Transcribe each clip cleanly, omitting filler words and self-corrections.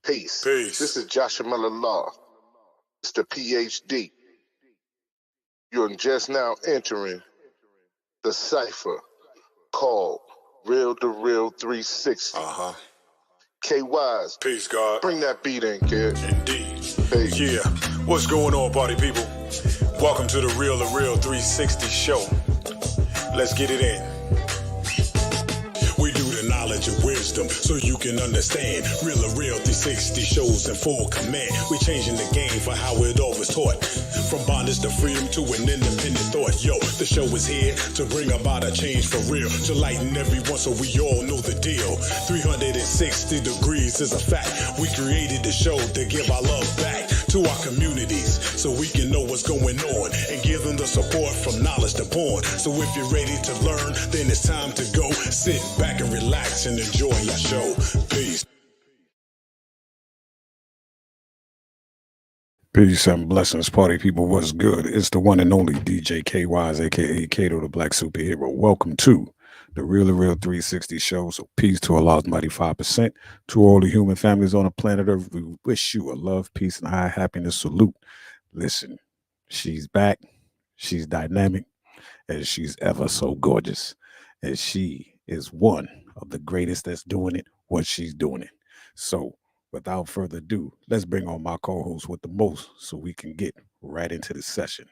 Peace. Peace. This is Joshua Miller Law, Mr. PhD. You're just now entering the cipher called Real2reel360. KYs. Peace, God. Bring that beat in, kid. Indeed. Peace. Yeah. What's going on, party people? Welcome to the Real2reel360 show. Let's get it in. We do the knowledge and wisdom so you can understand. Real2reel360 shows in full command. We changing the game for how it always taught. From bondage to freedom to an independent thought. Yo, the show is here to bring about a change for real. To lighten everyone so we all know the deal. 360 degrees is a fact. We created the show to give our love back to our communities so we can know what's going on and give them the support from knowledge to porn. So if you're ready to learn, then it's time to go. Sit back and relax and enjoy your show. Peace. Peace and blessings, party people. What's good? It's the one and only DJ KYs, aka Kato, the Black Superhero. Welcome to the Real2reel360 show. So peace to Allah's mighty 5%. To all the human families on the planet Earth, we wish you a love, peace, and high happiness salute. Listen, she's back. She's dynamic, and she's ever so gorgeous. And she is one of the greatest that's doing it, what she's doing it. So without further ado, let's bring on my co-host with the most so we can get right into the session.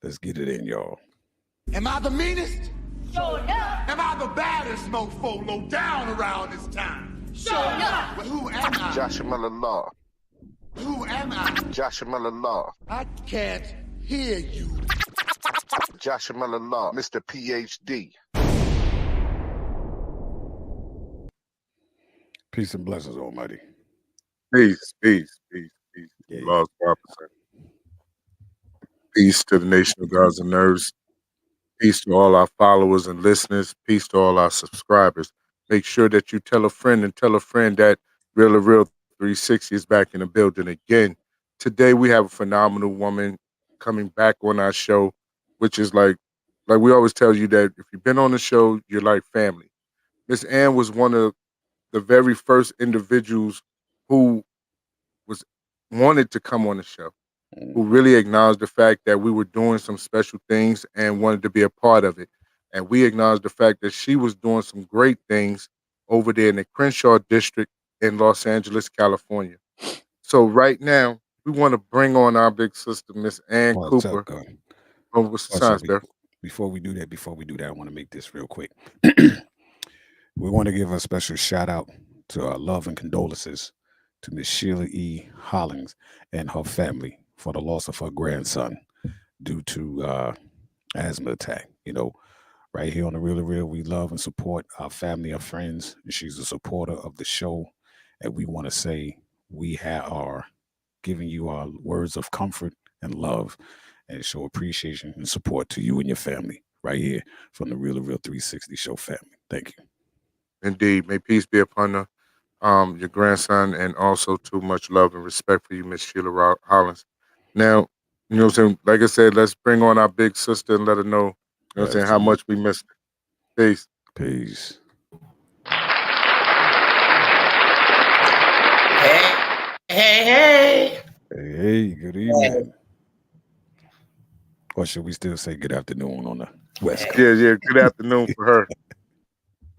Let's get it in, y'all. Am I the meanest? Sure enough. Am I the baddest mofo low down around this time? Sure enough. But who am I? Joshua Miller Law. Who am I? Joshua Miller Law. I can't hear you. Joshua Miller Law, Mr. PhD. Peace and blessings, Almighty. Peace. Yeah. Lord's 5%. Peace to the nation of gods and nerves. Peace to all our followers and listeners. Peace to all our subscribers. Make sure that you tell a friend that Real2reel360 is back in the building again. Today we have a phenomenal woman coming back on our show, which is like we always tell you that if you've been on the show, you're like family. Miss Ann was one of the very first individuals who wanted to come on the show, who really acknowledged the fact that we were doing some special things and wanted to be a part of it. And we acknowledged the fact that she was doing some great things over there in the Crenshaw district in Los Angeles, California. So right now, we want to bring on our big sister, Miss Ann Cooper. What's the signs there? Before we do that, I want to make this real quick. We want to give a special shout out to our love and condolences to Miss Sheila E. Hollings and her family for the loss of her grandson due to asthma attack. You know, right here on the Real2reel, we love and support our family, our friends. She's a supporter of the show, and we want to say we are giving you our words of comfort and love and show appreciation and support to you and your family right here from the Real2reel360 show family. Thank you. Indeed. May peace be upon her, your grandson, and also too much love and respect for you, Miss Sheila Hollins. Now, you know what I'm saying? Like I said, let's bring on our big sister and let her know, you know what I'm saying, how much we missed her. Peace. Peace. Hey. Hey, good evening. Or should we still say good afternoon on the West Coast? Yeah. Good afternoon for her.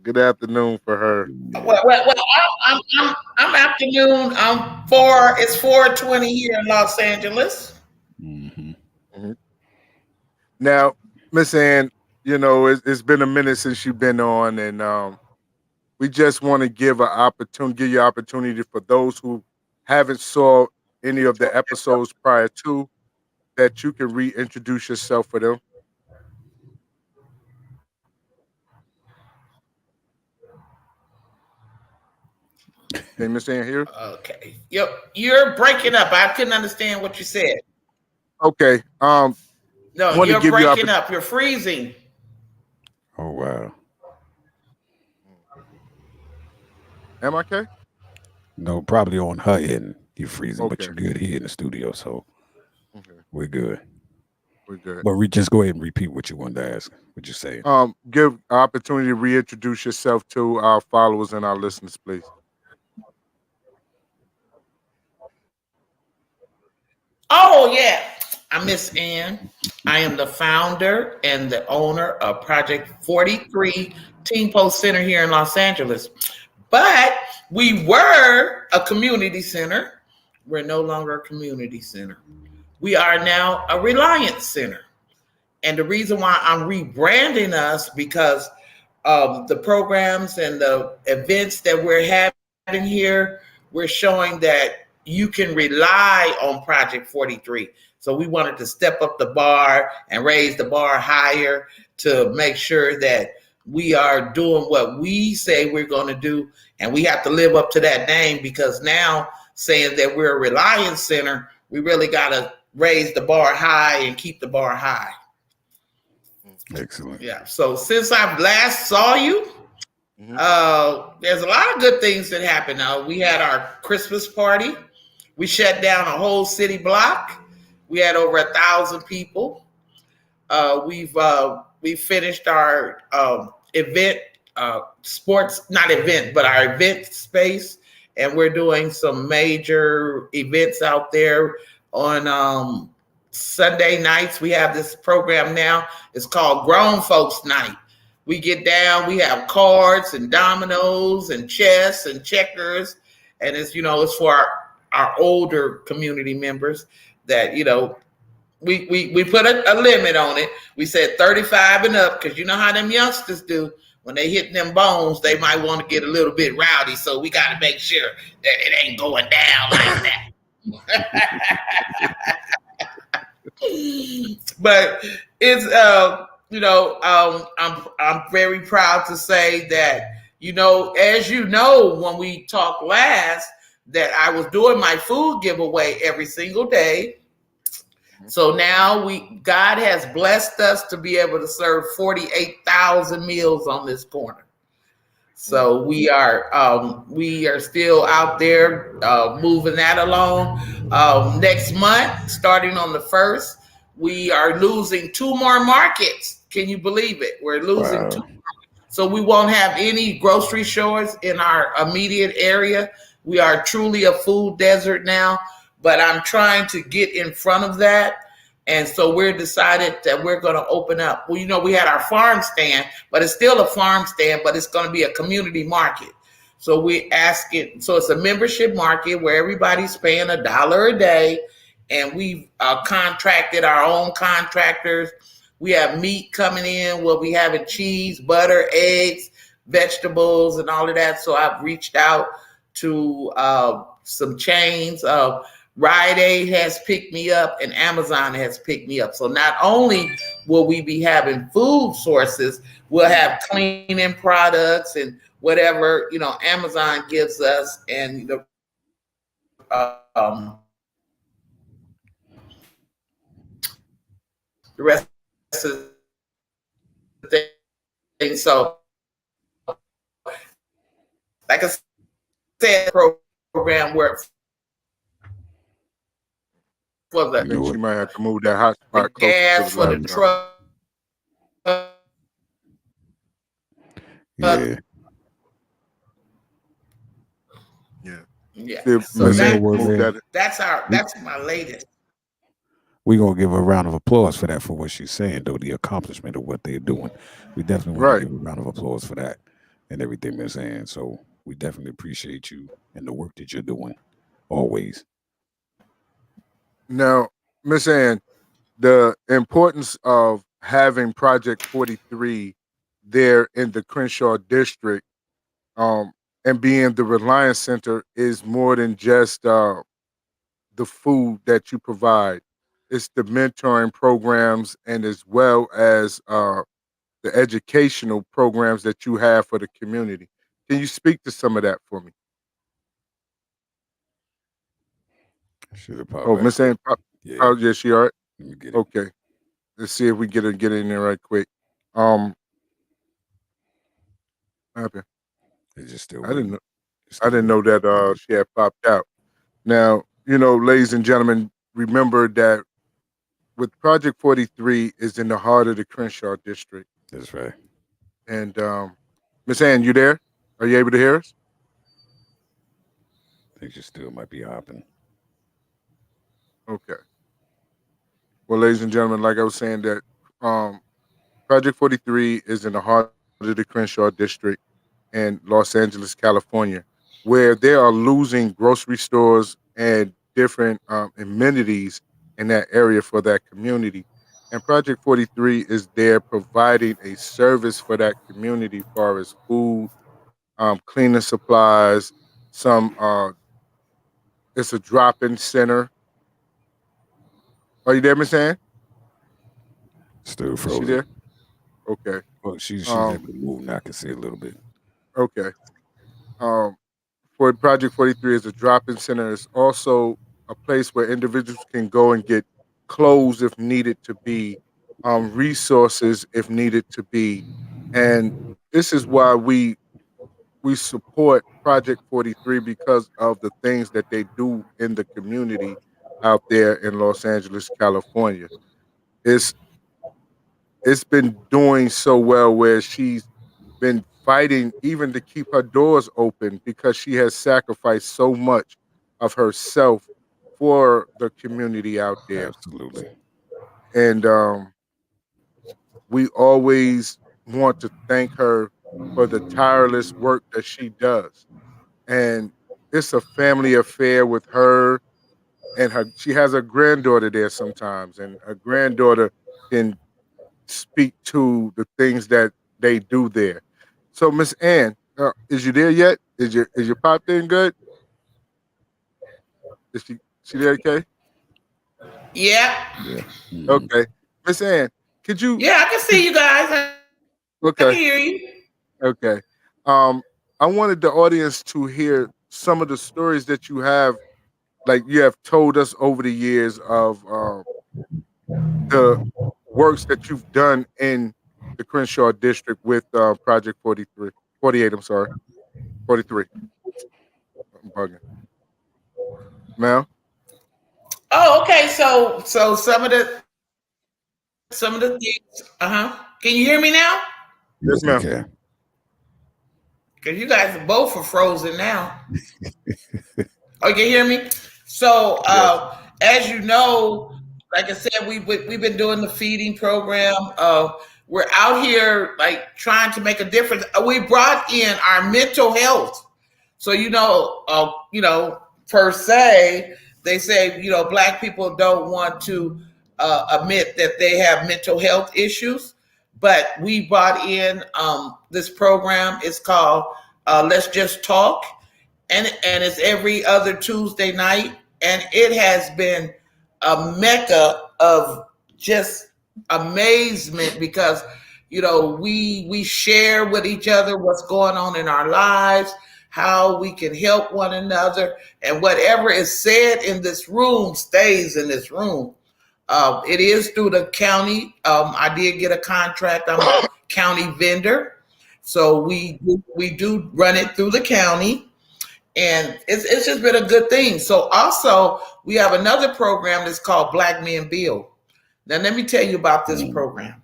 Good afternoon for her. Well, I'm afternoon. It's 4:20 here in Los Angeles. Mm-hmm. Now, Miss Ann, you know, it's been a minute since you've been on, and we just want to give you opportunity for those who haven't saw any of the episodes prior to, that you can reintroduce yourself for them. Hey, Miss Ann here? Okay. You're breaking up. I couldn't understand what you said. Okay. No, you're breaking up. You're freezing. Oh, wow. Am I okay? No, probably on her end, you're freezing, but Okay. you're good here in the studio, so we're good. We're good. But just go ahead and repeat what you wanted to ask, what you're saying. Give opportunity to reintroduce yourself to our followers and our listeners, please. yeah. I'm Miss Ann. I am the founder and the owner of Project 43 Teen Post Center here in Los Angeles. But we were a community center. We're no longer a community center. We are now a Reliance Center. And the reason why I'm rebranding us because the programs and the events that we're having here, we're showing that you can rely on Project 43. So we wanted to step up the bar and raise the bar higher to make sure that we are doing what we say we're going to do. And we have to live up to that name because now saying that we're a Reliance Center, we really got to raise the bar high and keep the bar high. Excellent. Yeah. So since I last saw you, there's a lot of good things that happened. We had our Christmas party. We shut down a whole city block. We had over 1,000 people. We finished our event, sports, not event, but our event space, and we're doing some major events out there on Sunday nights. We have this program now. It's called Grown Folks Night. We get down, we have cards and dominoes and chess and checkers. And it's, it's for our older community members that, we put a limit on it. We said 35 and up, because you know how them youngsters do. When they hit them bones, they might want to get a little bit rowdy. So we got to make sure that it ain't going down like that. But it's I'm very proud to say that as when we talked last, that I was doing my food giveaway every single day. So now God has blessed us to be able to serve 48,000 meals on this corner. So we are still out there moving that along. Next month, starting on the 1st, we are losing 2 more markets. Can you believe it? We're losing 2. So we won't have any grocery stores in our immediate area. We are truly a food desert now, but I'm trying to get in front of that. And so we're decided that we're going to open up. Well, we had our farm stand, but it's still a farm stand, but it's going to be a community market. So we ask it. So it's a membership market where everybody's paying $1 a day. And we've contracted our own contractors. We have meat coming in. We'll be having cheese, butter, eggs, vegetables, and all of that. So I've reached out to some chains. Rite Aid has picked me up and Amazon has picked me up. So not only will we be having food sources, we'll have cleaning products and whatever, Amazon gives us, and the rest of the things. So like I said, program works. For the, I think she might have to move that hot spot the gas for the truck. Yeah. Yeah. So that's my latest. We're gonna give her a round of applause for that, for what she's saying, though, the accomplishment of what they're doing. We definitely want to give a round of applause for that and everything they're saying. So we definitely appreciate you and the work that you're doing always. Now, Miss Ann, the importance of having Project 43 there in the Crenshaw district, and being the Reliance Center, is more than just the food that you provide. It's the mentoring programs, and as well as the educational programs that you have for the community. Can you speak to some of that for me? Miss Ann, yeah, she all right? Let me get it. Okay. Let's see if we get in there right quick. Happen. It's just still I didn't know that she had popped out. Now, ladies and gentlemen, remember that with Project 43 is in the heart of the Crenshaw district. That's right. And Miss Ann, you there? Are you able to hear us? I think she still might be hopping. Okay. Well, ladies and gentlemen, like I was saying, that um, Project 43 is in the heart of the Crenshaw district in Los Angeles, California, where they are losing grocery stores and different amenities in that area for that community. And Project 43 is there providing a service for that community, as far as food, cleaning supplies. Some It's a drop-in center. Are you there, Miss Ann? Still Is she frozen. there? Okay. Well, she's able Um, to move now. I can see a little bit. okay. Um, for Project 43 is a drop-in center. It's also a place where individuals can go and get clothes if needed to be, resources if needed to be. And this is why we support Project 43, because of the things that they do in the community out there in Los Angeles, California. It's it's been doing so well, where she's been fighting even to keep her doors open, because she has sacrificed so much of herself for the community out there. Absolutely. And we always want to thank her for the tireless work that she does. And it's a family affair with her and her. She has a granddaughter there sometimes, and her granddaughter can speak to the things that they do there. So, Miss Ann, is you there yet? Is your pop thing good? Is she there? Okay. Yeah. Yeah. Mhm. Okay. Miss Ann, could you? Yeah, I can see you guys. I can Okay. hear you. Okay. Um, I wanted the audience to hear some of the stories that you have, like you have told us over the years, of the works that you've done in the Crenshaw district with Project 43, 48. I'm sorry, 43. I'm bugging. Ma'am? Oh, okay. So some of the things. Can you hear me now? Yes, Yes, we ma'am. can. Because you guys both are frozen now. Oh, you can hear me? So, Yes. as you know, like I said, we've been doing the feeding program. We're out here like trying to make a difference. We brought in our mental health. So per se, they say Black people don't want to admit that they have mental health issues, but we brought in this program. It's called Let's Just Talk, and it's every other Tuesday night, and it has been a mecca of just amazement because we share with each other what's going on in our lives, how we can help one another, and whatever is said in this room stays in this room. It is through the county. I did get a contract. I'm a county vendor, so we do run it through the county, and it's just been a good thing. So also we have another program that's called Black Men Build. Now let me tell you about this program.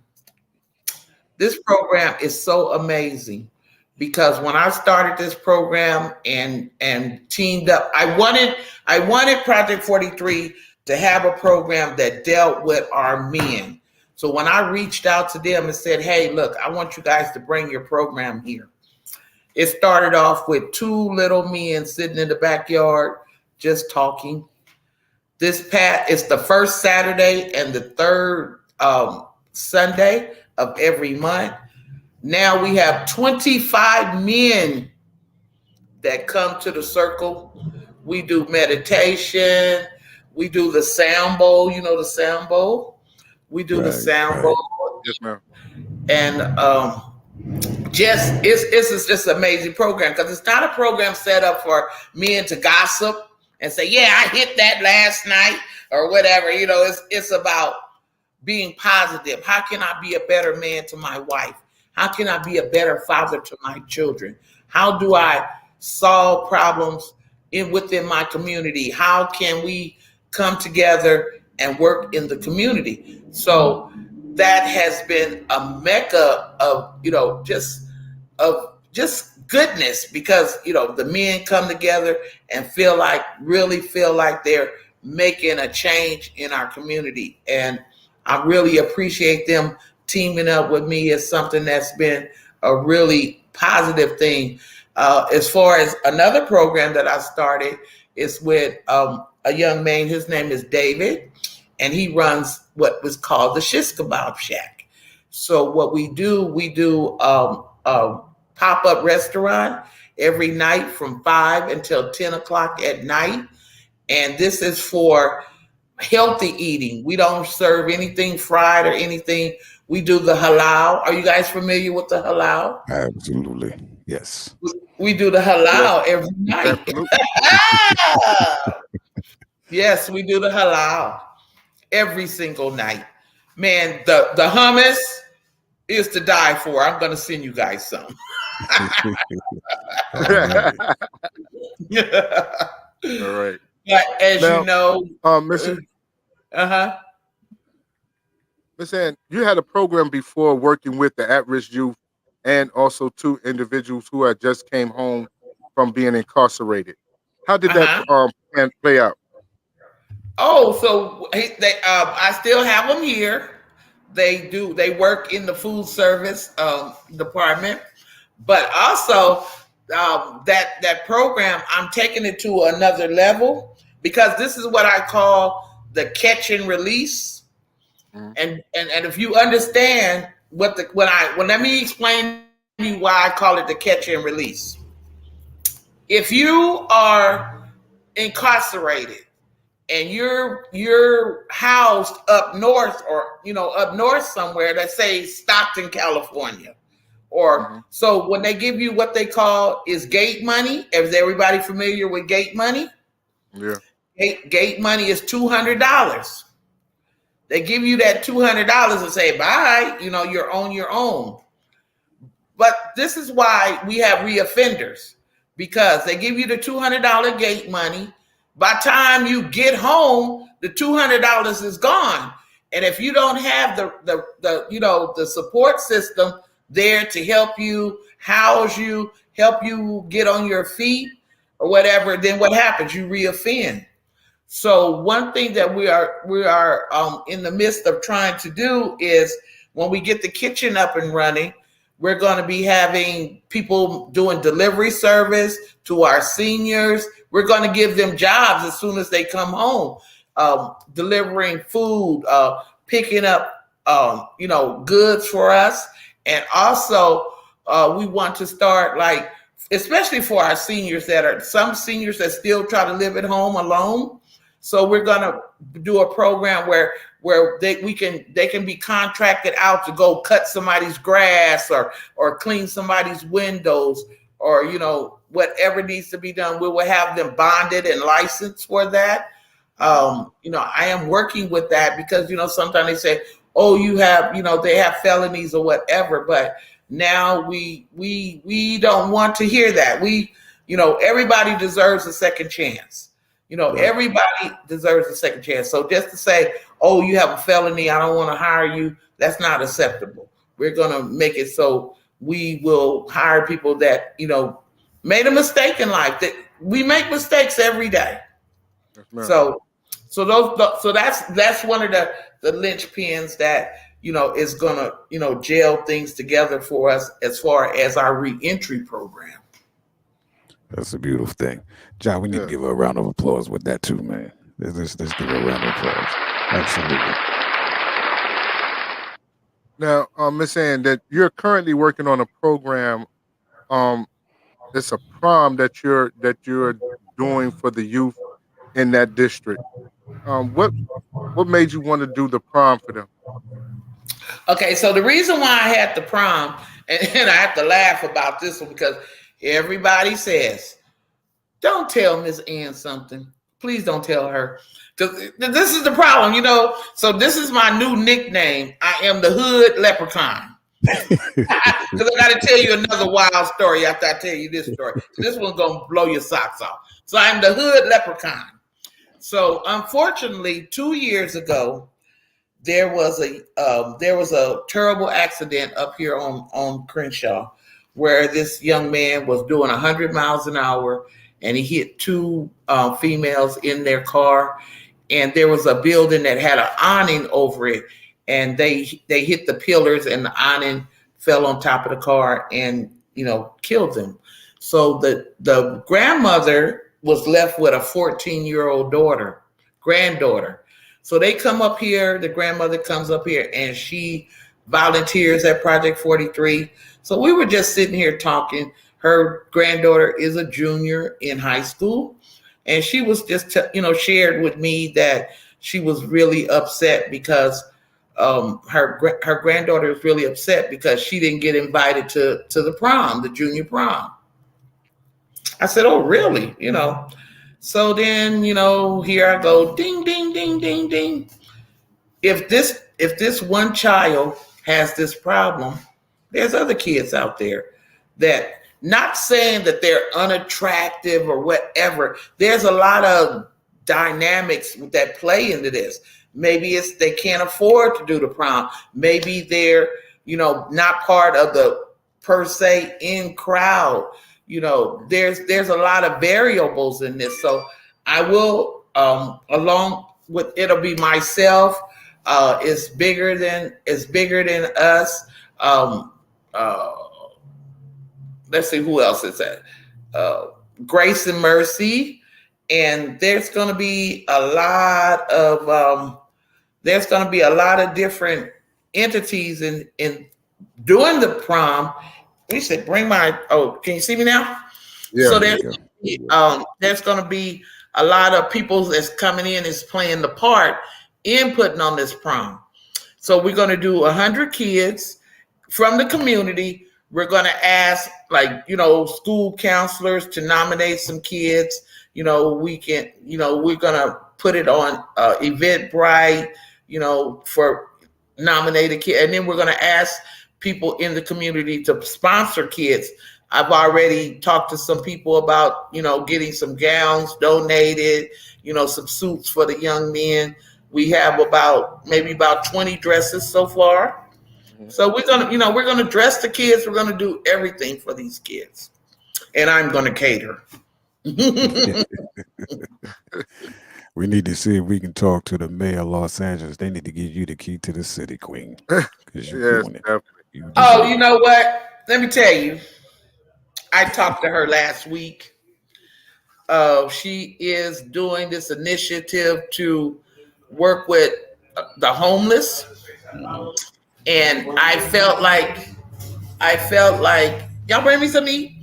This program is so amazing because when I started this program and teamed up, I wanted Project 43 to have a program that dealt with our men. So when I reached out to them and said, "Hey, look, I want you guys to bring your program here." It started off with two little men sitting in the backyard just talking. It's the first Saturday and the third Sunday of every month. Now we have 25 men that come to the circle. We do meditation. We do the sound bowl. You know the sound bowl? We do the sound bowl. Yes, ma'am. And it's just an amazing program because it's not a program set up for men to gossip and say, "Yeah, I hit that last night," or whatever. It's about being positive. How can I be a better man to my wife? How can I be a better father to my children? How do I solve problems within my community? How can we come together and work in the community? So that has been a mecca of just goodness because the men come together and really feel like they're making a change in our community. And I really appreciate them teaming up with me. It's something that's been a really positive thing. As far as another program that I started is with a young man. His name is David, and he runs what was called the Shish Kebab Shack. So what we do a pop-up restaurant every night from 5 until 10 o'clock at night. And this is for healthy eating. We don't serve anything fried or anything. We do the halal. Are you guys familiar with the halal? Absolutely. Yes. We do the halal every night. Yes, we do the halal every single night. Man, the hummus is to die for. I'm going to send you guys some. All right. But as Now, you know, Miss Miss Ann, you had a program before working with the at-risk youth and also 2 individuals who had just came home from being incarcerated. How did that plan play out? Oh, so I still have them here. They work in the food service department, but also that program, I'm taking it to another level because this is what I call the catch and release. And if you understand let me explain to you why I call it the catch and release. If you are incarcerated and you're housed up north or up north somewhere, let's say Stockton, California, or so when they give you what they call is gate money. Is everybody familiar with gate money? Yeah. Gate money is $200. They give you that $200 and say, bye, you're on your own. But this is why we have reoffenders, because they give you the $200 gate money. By the time you get home, the $200 is gone. And if you don't have the support system there to help you, house you, help you get on your feet or whatever, then what happens? You reoffend. So one thing that we are in the midst of trying to do is when we get the kitchen up and running, we're going to be having people doing delivery service to our seniors. We're going to give them jobs as soon as they come home, delivering food, picking up, goods for us. And also we want to start especially for our seniors some seniors that still try to live at home alone. So we're going to do a program where they can be contracted out to go cut somebody's grass or clean somebody's windows or, whatever needs to be done. We will have them bonded and licensed for that. I am working with that because, sometimes they say, oh, you have, they have felonies or whatever. But now we don't want to hear that. Everybody deserves a second chance. Everybody deserves a second chance. So just to say, oh, you have a felony, I don't want to hire you, that's not acceptable. We're going to make it so we will hire people that, made a mistake in life. That we make mistakes every day. So that's one of the linchpins that, is going to, gel things together for us as far as our reentry program. That's a beautiful thing. John, we need to give her a round of applause with that too, man. Let's give her a round of applause. Absolutely. Now, Miss Ann, that you're currently working on a program. It's a prom that you're doing for the youth in that district. What made you want to do the prom for them? Okay, so the reason why I had the prom, and I have to laugh about this one because everybody says, don't tell Miss Ann something. Please don't tell her. Because this is the problem, So this is my new nickname. I am the Hood Leprechaun. Because I got to tell you another wild story after I tell you this story. So this one's going to blow your socks off. So I'm the Hood Leprechaun. So unfortunately, 2 years ago, there was a terrible accident up here on Crenshaw where this young man was doing 100 miles an hour and he hit 2 females in their car. And there was a building that had an awning over it. and they hit the pillars, and the awning fell on top of the car and killed them. So the grandmother was left with a 14-year-old granddaughter. So they come up here, the grandmother comes up here, and she volunteers at Project 43. So we were just sitting here talking. Her granddaughter is a junior in high school, and she was just shared with me that she was really upset because her granddaughter is really upset because she didn't get invited to the prom, the junior prom. I said, oh, really? So then, here I go, ding, ding, ding, ding, ding. If this one child has this problem, there's other kids out there that, not saying that they're unattractive or whatever. There's a lot of dynamics that play into this. Maybe it's they can't afford to do the prom. Maybe they're, not part of the per se in crowd. There's a lot of variables in this. So I will, along with, it'll be myself. It's bigger than us. Let's see who else is that. Grace and Mercy, and there's going to be a lot of different entities in doing the prom. We said, bring my. Oh, can you see me now? Yeah. So there's going to be a lot of people that's coming in is playing the part in putting on this prom. So we're going to do 100 kids from the community. We're going to ask, school counselors to nominate some kids. We're going to put it on Eventbrite, for nominated kids. And then we're going to ask people in the community to sponsor kids. I've already talked to some people about, getting some gowns donated, some suits for the young men. We have maybe about 20 dresses so far. So we're gonna dress the kids. We're gonna do everything for these kids, and I'm gonna cater. We need to see if we can talk to the mayor of Los Angeles. They need to give you the key to the city, Queen. Yes, definitely. You know what? Let me tell you. I talked to her last week. She is doing this initiative to work with the homeless. And I felt like y'all bring me some meat.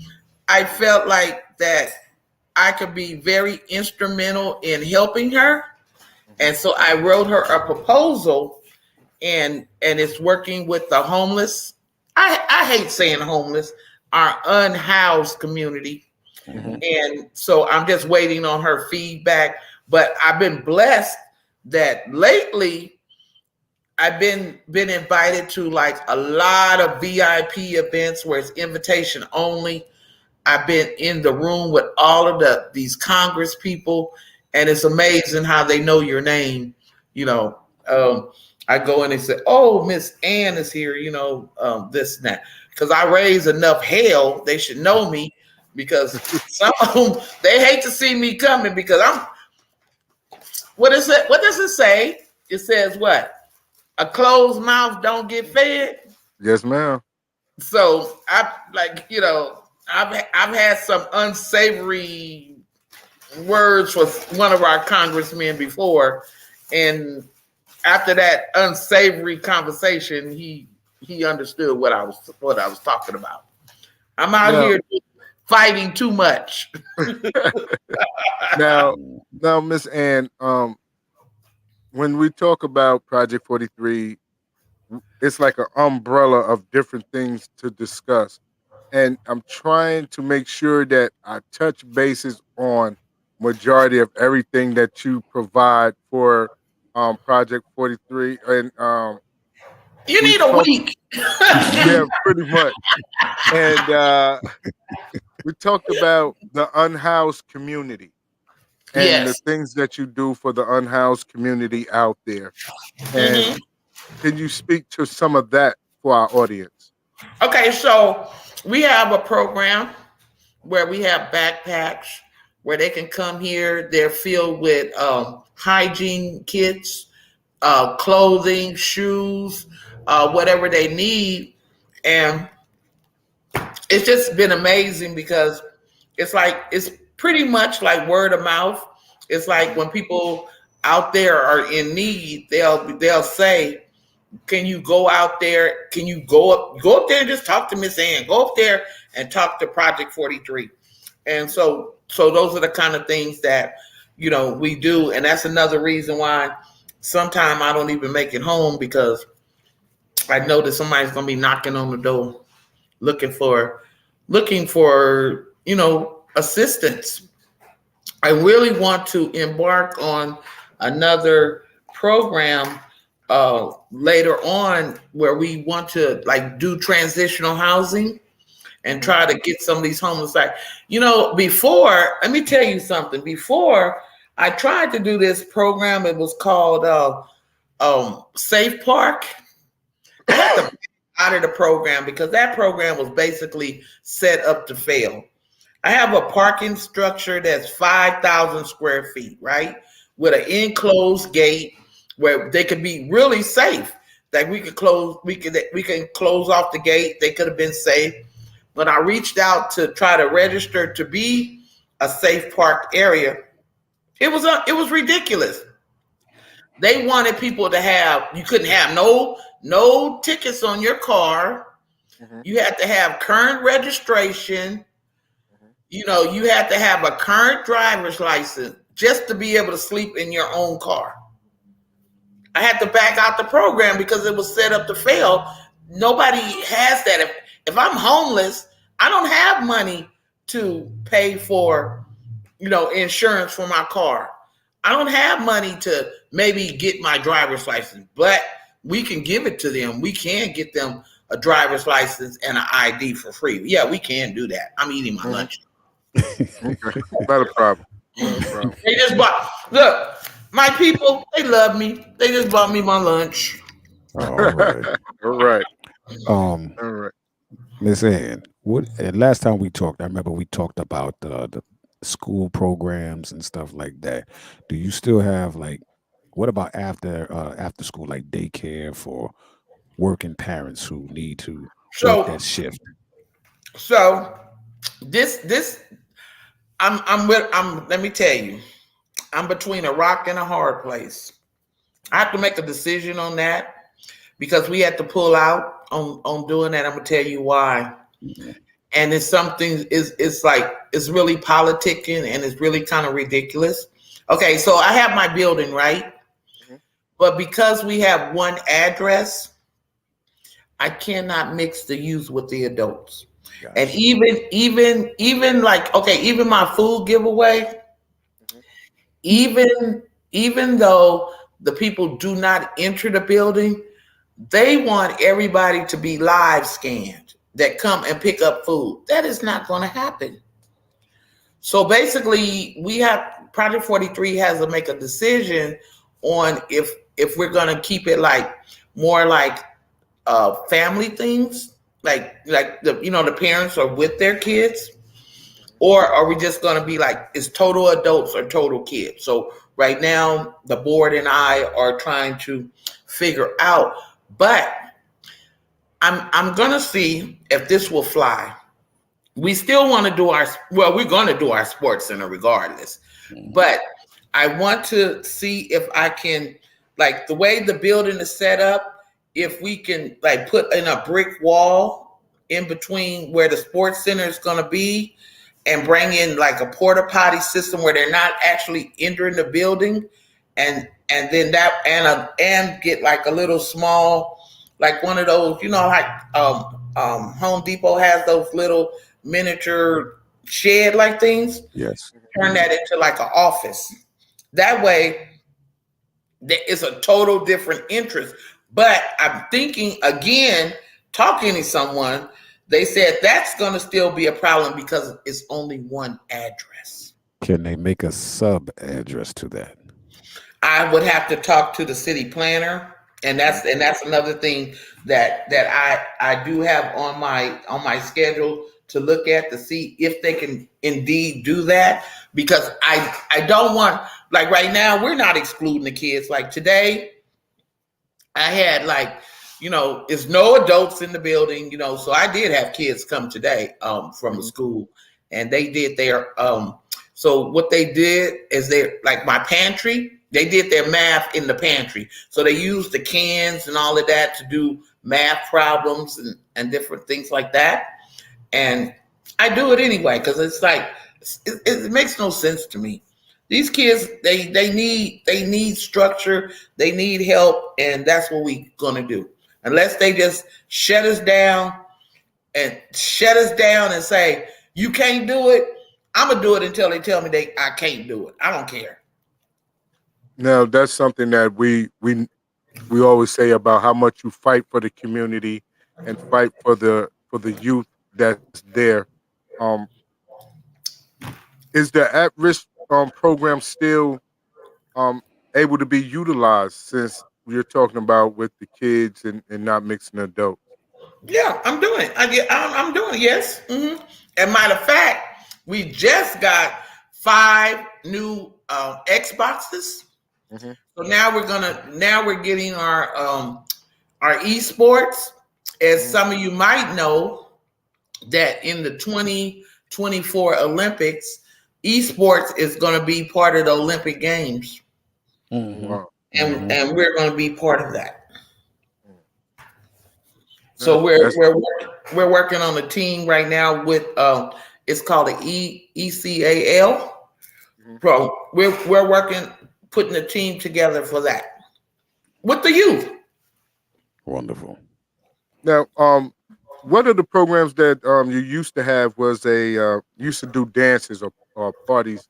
I felt like that I could be very instrumental in helping her. And so I wrote her a proposal, and it's working with the homeless. I hate saying homeless, our unhoused community. Mm-hmm. And so I'm just waiting on her feedback. But I've been blessed that lately I've been invited to like a lot of VIP events where it's invitation only. I've been in the room with all of these Congress people, and it's amazing how they know your name. I go in and say, "Oh, Miss Ann is here," this and that. Because I raise enough hell, they should know me, because some of them, they hate to see me coming because what is it? What does it say? It says what? A closed mouth don't get fed. Yes, ma'am. So I've had some unsavory words with one of our congressmen before, and after that unsavory conversation, he understood what I was talking about. I'm out here fighting too much. Now, Miss Ann, when we talk about Project 43, it's like an umbrella of different things to discuss. And I'm trying to make sure that I touch bases on majority of everything that you provide for Project 43. And you need a week. Yeah, pretty much. And we talked about the unhoused community. And the things that you do for the unhoused community out there. And can you speak to some of that for our audience? Okay, so we have a program where we have backpacks where they can come here. They're filled with hygiene kits, clothing, shoes, whatever they need. And it's just been amazing because it's pretty much like word of mouth. It's like when people out there are in need, they'll say, can you go out there? Can you go up there and just talk to Miss Ann? Go up there and talk to Project 43. And so those are the kind of things that, we do. And that's another reason why sometimes I don't even make it home, because I know that somebody's going to be knocking on the door looking for, assistance. I really want to embark on another program later on where we want to do transitional housing and try to get some of these homeless back. Before, let me tell you something. Before I tried to do this program, it was called Safe Park. I had to back out of the program because that program was basically set up to fail. I have a parking structure that's 5,000 square feet, right? With an enclosed gate where they could be really safe. Like we can close off the gate. They could have been safe. But I reached out to try to register to be a safe park area. It was ridiculous. They wanted people to have, you couldn't have no tickets on your car. Mm-hmm. You had to have current registration. You had to have a current driver's license just to be able to sleep in your own car. I had to back out the program because it was set up to fail. Nobody has that. If I'm homeless, I don't have money to pay for, insurance for my car. I don't have money to maybe get my driver's license, but we can give it to them. We can get them a driver's license and an ID for free. Yeah, we can do that. I'm eating my lunch. Not a problem. They just look, my people, they love me. They just bought me my lunch. All right. All right. All right. Miss Ann, last time we talked, I remember we talked about the school programs and stuff like that. Do you still have what about after school, like daycare for working parents who need to work that shift? So this let me tell you, I'm between a rock and a hard place. I have to make a decision on that because we had to pull out on doing that. I'm gonna tell you why. Mm-hmm. And it's something it's really politicking and it's really kind of ridiculous. Okay, so I have my building, right? Mm-hmm. But because we have one address, I cannot mix the youth with the adults. Gotcha. And even even my food giveaway, mm-hmm. even though the people do not enter the building, they want everybody to be live scanned that come and pick up food. That is not going to happen. So basically, Project 43 has to make a decision on if we're going to keep it more like family things, like the parents are with their kids, or are we just going to be it's total adults or total kids? So right now, the board and I are trying to figure out, but I'm going to see if this will fly. We still want to do we're going to do our sports center regardless, mm-hmm. but I want to see if I can, the way the building is set up, if we can put in a brick wall in between where the sports center is going to be and bring in a porta potty system where they're not actually entering the building, and then that and get a little small, one of those, Home Depot has those little miniature shed things. Yes. Turn that into an office. That way it's a total different interest. But I'm thinking, again, talking to someone, they said that's going to still be a problem because it's only one address. Can they make a sub address to that? I would have to talk to the city planner, and that's another thing that I do have on my schedule to look at to see if they can indeed do that, because I don't want, right now we're not excluding the kids. Today, I had like, it's no adults in the building, so I did have kids come today from the school, and they did their so what they did is like my pantry, they did their math in the pantry. So they used the cans and all of that to do math problems and different things like that. And I do it anyway because it's like it makes no sense to me. These kids, they need structure, they need help, and that's what we're gonna do. Unless they just shut us down and say, you can't do it, I'm gonna do it until they tell me I can't do it. I don't care. Now that's something that we always say about how much you fight for the community and fight for the youth that's there. Is the at-risk program still able to be utilized, since you're talking about with the kids and not mixing adults? Yeah, I'm doing it. I'm doing it. Yes. Mm-hmm. And matter of fact, we just got 5 new Xboxes. Mm-hmm. So now we're getting our esports. As some of you might know, that in the 2024 Olympics, esports is going to be part of the Olympic Games. Mm-hmm. And we're going to be part of that. So we're working on a team right now with it's called the ECAL. Pro. We're putting a team together for that with the youth. Wonderful. Now, one of the programs that you used to have was used to do dances or parties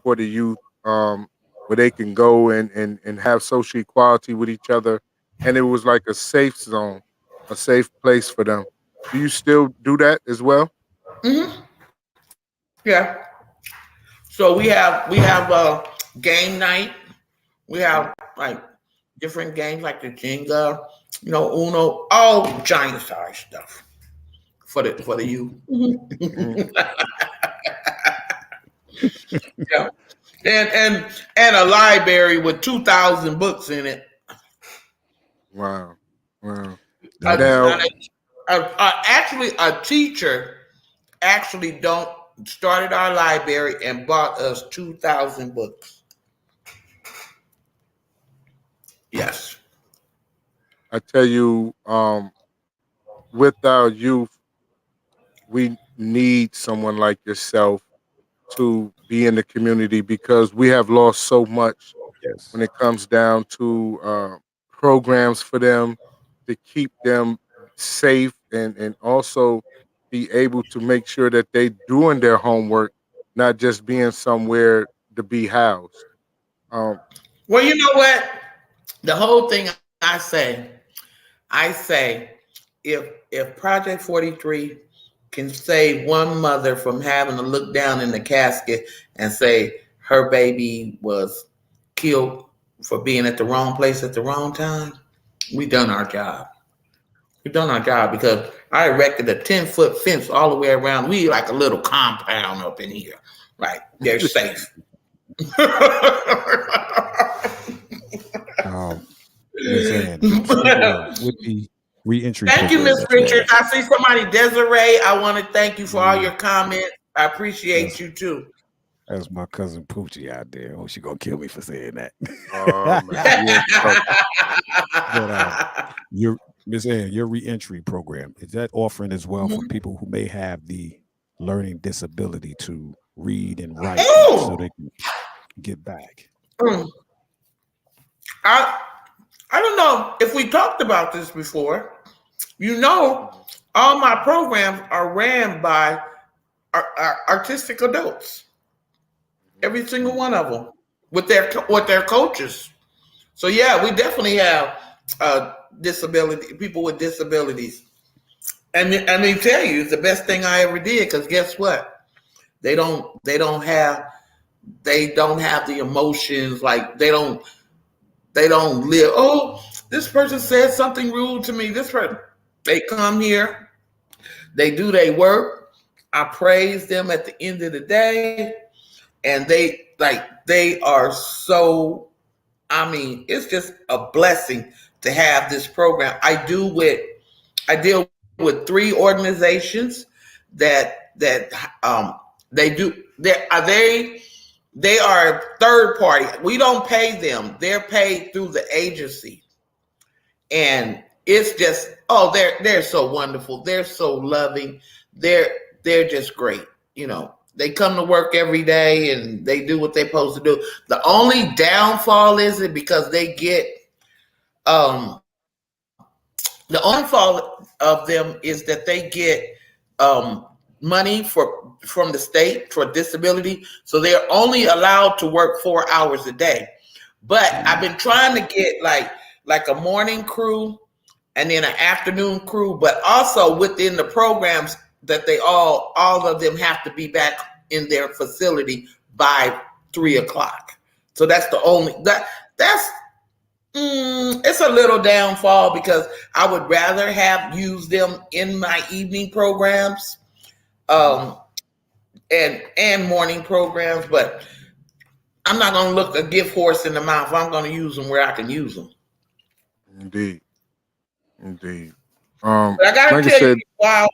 for the youth, where they can go and have social equality with each other, and it was like a safe zone, a safe place for them. Do you still do that as well? Mm-hmm. Yeah. So we have game night. We have like different games like the Jenga, Uno, all giant size stuff for the youth. Yeah. And a library with 2,000 books in it. Wow. Actually, a teacher started our library and bought us 2,000 books. Yes. I tell you, with our youth, we need someone like yourself to be in the community, because we have lost so much when it comes down to programs for them to keep them safe and also be able to make sure that they doing their homework, not just being somewhere to be housed. Well, you know what? The whole thing I say, if Project 43 can save one mother from having to look down in the casket and say her baby was killed for being at the wrong place at the wrong time, we done our job. We've done our job, because I erected a 10-foot fence all the way around. We like a little compound up in here. Right. They're safe. Ms. Ann, with the reentry. Thank you, Miss Richards. I see somebody, Desiree. I want to thank you for all your comments. I appreciate you too. That's my cousin Poochie out there. Oh, she gonna kill me for saying that. But your Ms. Ann, your reentry program, is that offering as well for people who may have the learning disability to read and write so they can get back? I don't know if we talked about this before. All my programs are ran by artistic adults. Every single one of them with their coaches. So yeah, we definitely have people with disabilities. And let me tell you, it's the best thing I ever did, because guess what? They don't have the emotions, like they don't live, oh, this person said something rude to me. This person, they come here, they do their work. I praise them at the end of the day. And they are so, it's just a blessing to have this program. I deal with 3 organizations that they are third party. We don't pay them. They're paid through the agency. And it's just, they're so wonderful. They're so loving. They're just great. You know, they come to work every day and they do what they're supposed to do. The only downfall is it because they get the only fall of them is that they get money from the state for disability, so they're only allowed to work 4 hours a day. But I've been trying to get like a morning crew and then an afternoon crew, but also within the programs that they all of them have to be back in their facility by 3 o'clock. So that's the only that's it's a little downfall because I would rather have used them in my evening programs and morning programs, but I'm not going to look a gift horse in the mouth. I'm going to use them where I can use them. Indeed. But I got to tell you wow.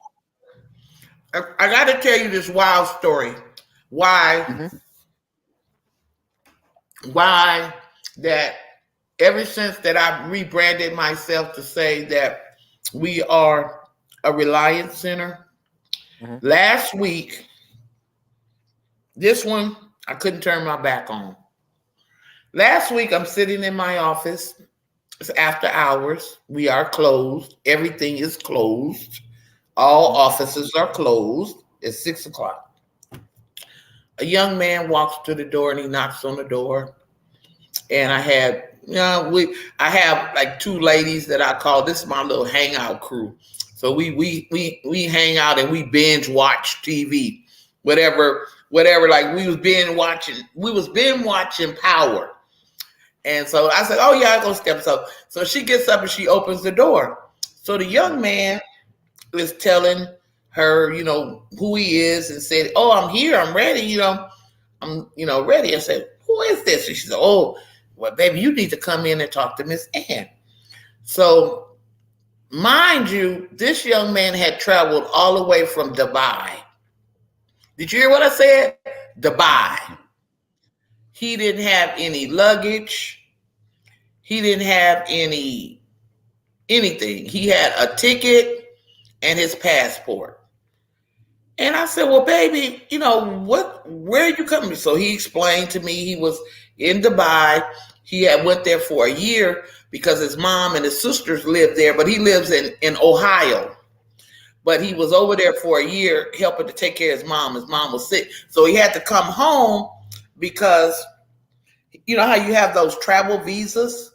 I got to tell you this wild story. Why that ever since that I've rebranded myself to say that we are a Reliance Center. Last week, this one, I couldn't turn my back on. Last week, I'm sitting in my office. It's after hours. We are closed. Everything is closed. All offices are closed. It's 6 o'clock. A young man walks to the door and he knocks on the door. And I have like 2 ladies that I call, this is my little hangout crew. So we hang out and we binge watch TV, whatever. Like we was binge watching Power. And so I said, oh yeah, I'll go step. So she gets up and she opens the door. So the young man is telling her, you know, who he is and said, oh, I'm here, I'm ready, I'm ready. I said, who is this? And she said, oh, well, baby, you need to come in and talk to Miss Ann. So mind you, this young man had traveled all the way from Dubai. Did you hear what I said? Dubai. He didn't have any luggage. He didn't have anything. He had a ticket and his passport. And I said, well, baby, where are you coming? So he explained to me he was in Dubai. He had went there for a year because his mom and his sisters lived there, but he lives in Ohio. But he was over there for a year helping to take care of his mom. His mom was sick. So he had to come home because you know how you have those travel visas?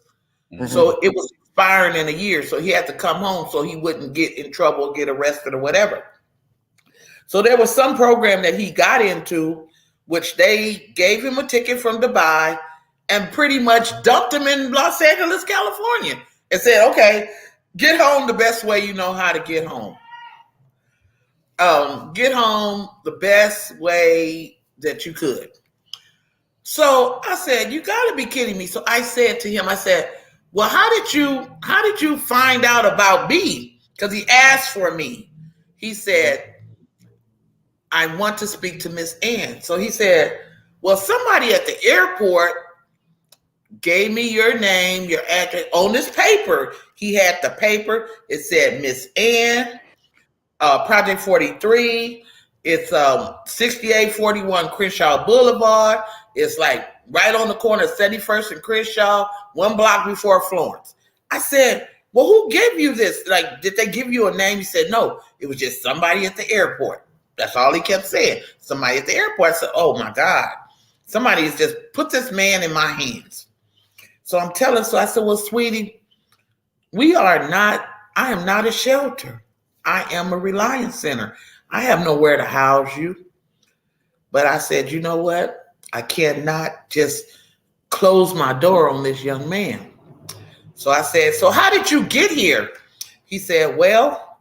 So it was expiring in a year. So he had to come home so he wouldn't get in trouble, get arrested or whatever. So there was some program that he got into, which they gave him a ticket from Dubai and pretty much dumped him in Los Angeles, California, and said, okay, get home the best way you know how to get home. Get home the best way that you could. So I said, you got to be kidding me. So I said to him, I said, well, how did you find out about me? Because he asked for me. He said, I want to speak to Miss Ann. So he said, well, somebody at the airport gave me your name, your address on this paper. He had the paper. It said Miss Ann, Project 43. It's 6841 Crenshaw Boulevard. It's like right on the corner of 71st and Crenshaw, 1 block before Florence. I said, well, who gave you this? Like, did they give you a name? He said, no, it was just somebody at the airport. That's all he kept saying. Somebody at the airport. I said, oh my God. Somebody has just put this man in my hands. So I said, well, sweetie, I am not a shelter. I am a Reliance Center. I have nowhere to house you. But I said, you know what? I cannot just close my door on this young man. So I said, so how did you get here? He said, well,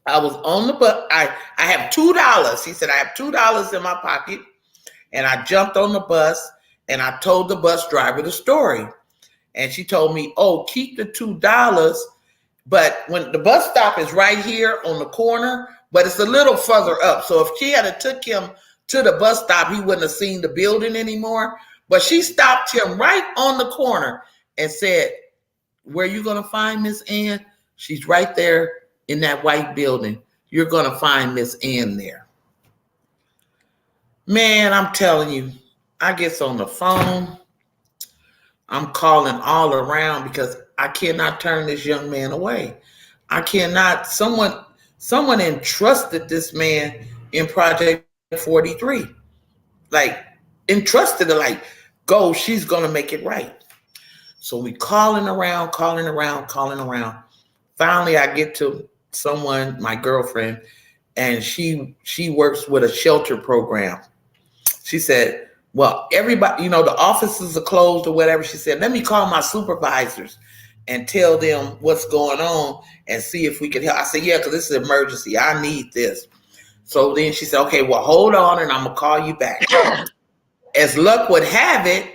I was on the bus. I have $2. He said, I have $2 in my pocket. And I jumped on the bus and I told the bus driver the story. and she told me, "Oh, keep the $2, but when the bus stop is right here on the corner, but it's a little further up. So if she had took him to the bus stop, he wouldn't have seen the building anymore. But she stopped him right on the corner and said, 'Where you gonna find Miss Ann? She's right there in that white building. You're gonna find Miss Ann there.'" Man, I'm telling you, I get on the phone. I'm calling all around because I cannot turn this young man away. I cannot. Someone entrusted this man in Project 43. Like, entrusted it, like, go, she's gonna make it right. So we calling around. Finally, I get to someone, my girlfriend, and she works with a shelter program. She said, "Well, everybody, the offices are closed or whatever." She said, "Let me call my supervisors and tell them what's going on and see if we can help." I said, "Yeah, because this is an emergency. I need this." So then she said, "Okay, well, hold on, and I'm going to call you back." As luck would have it,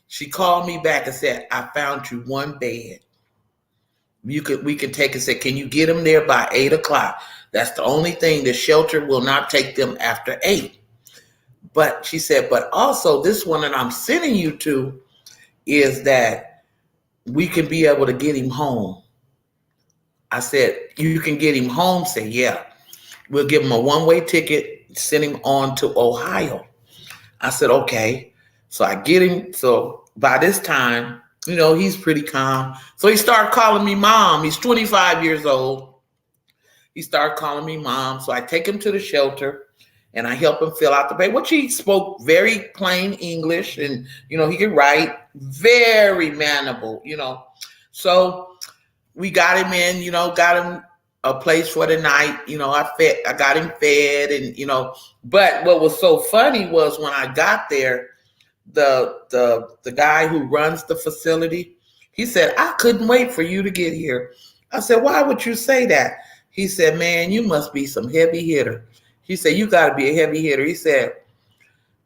she called me back and said, "I found you one bed. We can take it." Said, "Can you get them there by 8 o'clock? That's the only thing. The shelter will not take them after 8. But she said, but also this one that I'm sending you to is that we can be able to get him home." I said, "You can get him home?" Say, "Yeah. We'll give him a one-way ticket, send him on to Ohio." I said, "Okay." So I get him. So by this time, he's pretty calm. So he started calling me mom. He's 25 years old. He started calling me mom. So I take him to the shelter and I help him fill out the paper, which he spoke very plain English, and, he could write, very manable, So we got him in, got him a place for the night. I got him fed, and, but what was so funny was when I got there, the guy who runs the facility, he said, "I couldn't wait for you to get here." I said, "Why would you say that?" He said, "Man, you must be some heavy hitter." He said, "You got to be a heavy hitter." He said,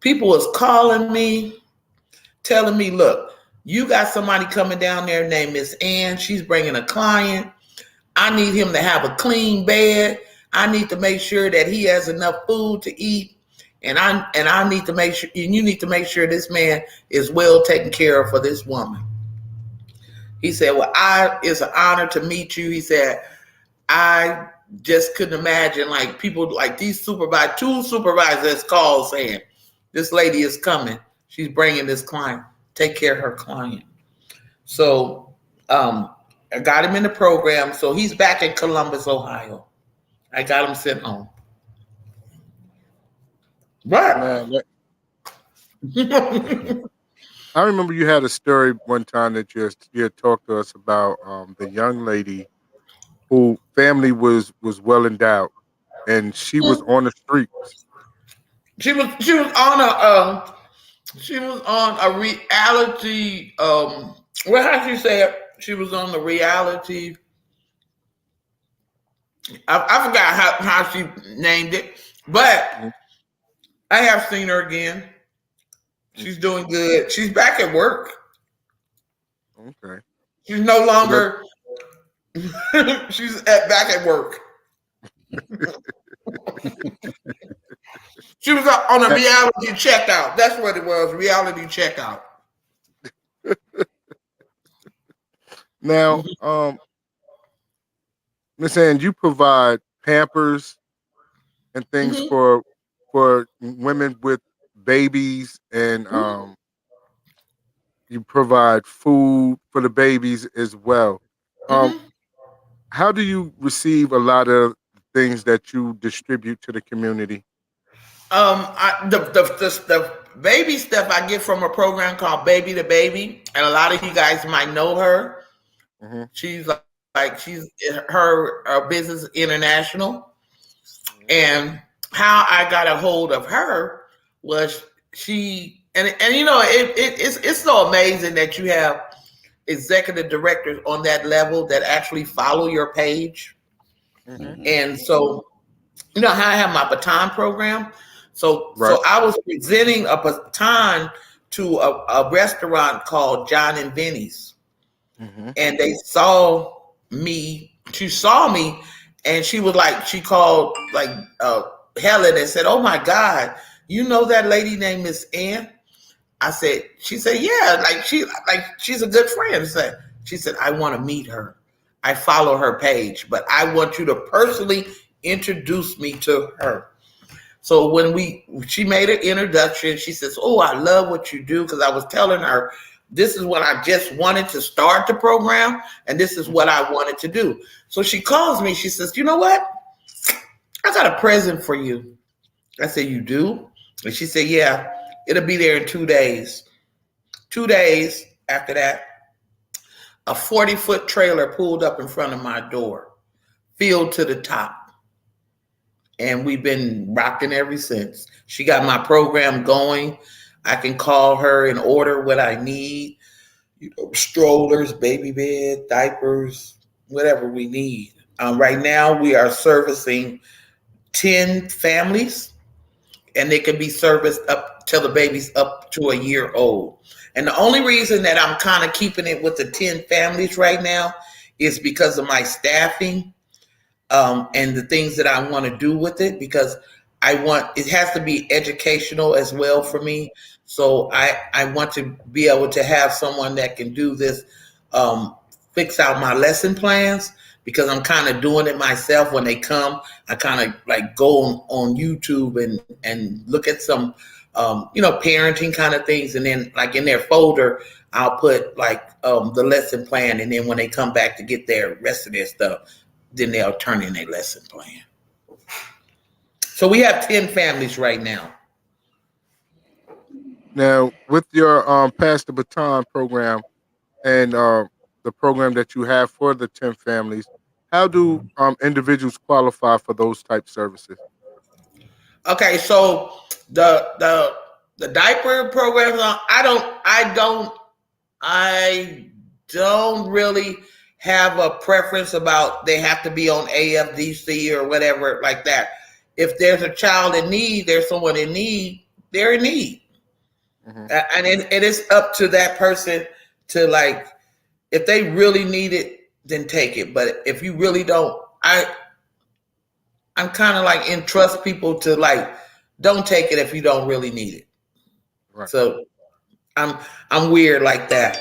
"People was calling me, telling me, look, you got somebody coming down there named Miss Ann. She's bringing a client. I need him to have a clean bed. I need to make sure that he has enough food to eat. And I need to make sure, and you need to make sure this man is well taken care of for this woman." He said, "Well, it's an honor to meet you." He said, "I just couldn't imagine, like, people like these two supervisors called saying, 'This lady is coming. She's bringing this client. Take care of her client.'" So I got him in the program. So he's back in Columbus, Ohio. I got him sent home. Right. Man, I remember you had a story one time that you had talked to us about the young lady who family was well endowed, and she was on the streets. She was on a reality. Well, how do you say it? She was on the reality. I forgot how she named it, but I have seen her again. She's doing good. She's back at work. Okay. She's no longer. She's back at work. She was on a reality checkout. That's what it was. Reality checkout. Now, Miss Ann, you provide Pampers and things for women with babies, and you provide food for the babies as well. How do you receive a lot of things that you distribute to the community? The baby stuff I get from a program called Baby to Baby, and a lot of you guys might know her. She's her business international, and how I got a hold of her was it's so amazing that you have executive directors on that level that actually follow your page. And so, how I have my baton program. So I was presenting a baton to a restaurant called John and Vinny's. and they saw me. She saw me, and she was like, she called like Helen and said, "Oh my God, you know that lady named Miss Ann?" She said, "Yeah, she's a good friend." She said, "I want to meet her. I follow her page, but I want you to personally introduce me to her." So when she made an introduction, she says, "Oh, I love what you do," because I was telling her, this is what I just wanted to start the program, and this is what I wanted to do. So she calls me. She says, "You know what? I got a present for you." I said, "You do?" And she said, "Yeah, it'll be there in 2 days." 2 days after that, a 40-foot trailer pulled up in front of my door, filled to the top. And we've been rocking ever since. She got my program going. I can call her and order what I need, strollers, baby bed, diapers, whatever we need. Right now, we are servicing 10 families, and they can be serviced up till the baby's up to a year old. And the only reason that I'm kind of keeping it with the 10 families right now is because of my staffing and the things that I want to do with it, because it has to be educational as well for me. So I want to be able to have someone that can do this, fix out my lesson plans, because I'm kind of doing it myself. When they come, I kind of like go on YouTube and look at some, parenting kind of things. And then like in their folder, I'll put like the lesson plan. And then when they come back to get their rest of their stuff, then they'll turn in a lesson plan. So we have 10 families right now. Now, with your Pass the Baton program and the program that you have for the 10 families, how do individuals qualify for those type services? Okay, so the diaper programs, I don't really have a preference about they have to be on AFDC or whatever like that. If there's a child in need, there's someone in need, they're in need. And it is up to that person to, like, if they really need it, then take it. But if you really don't, I'm kind of like entrust people to, like, don't take it if you don't really need it. Right. So I'm weird like that.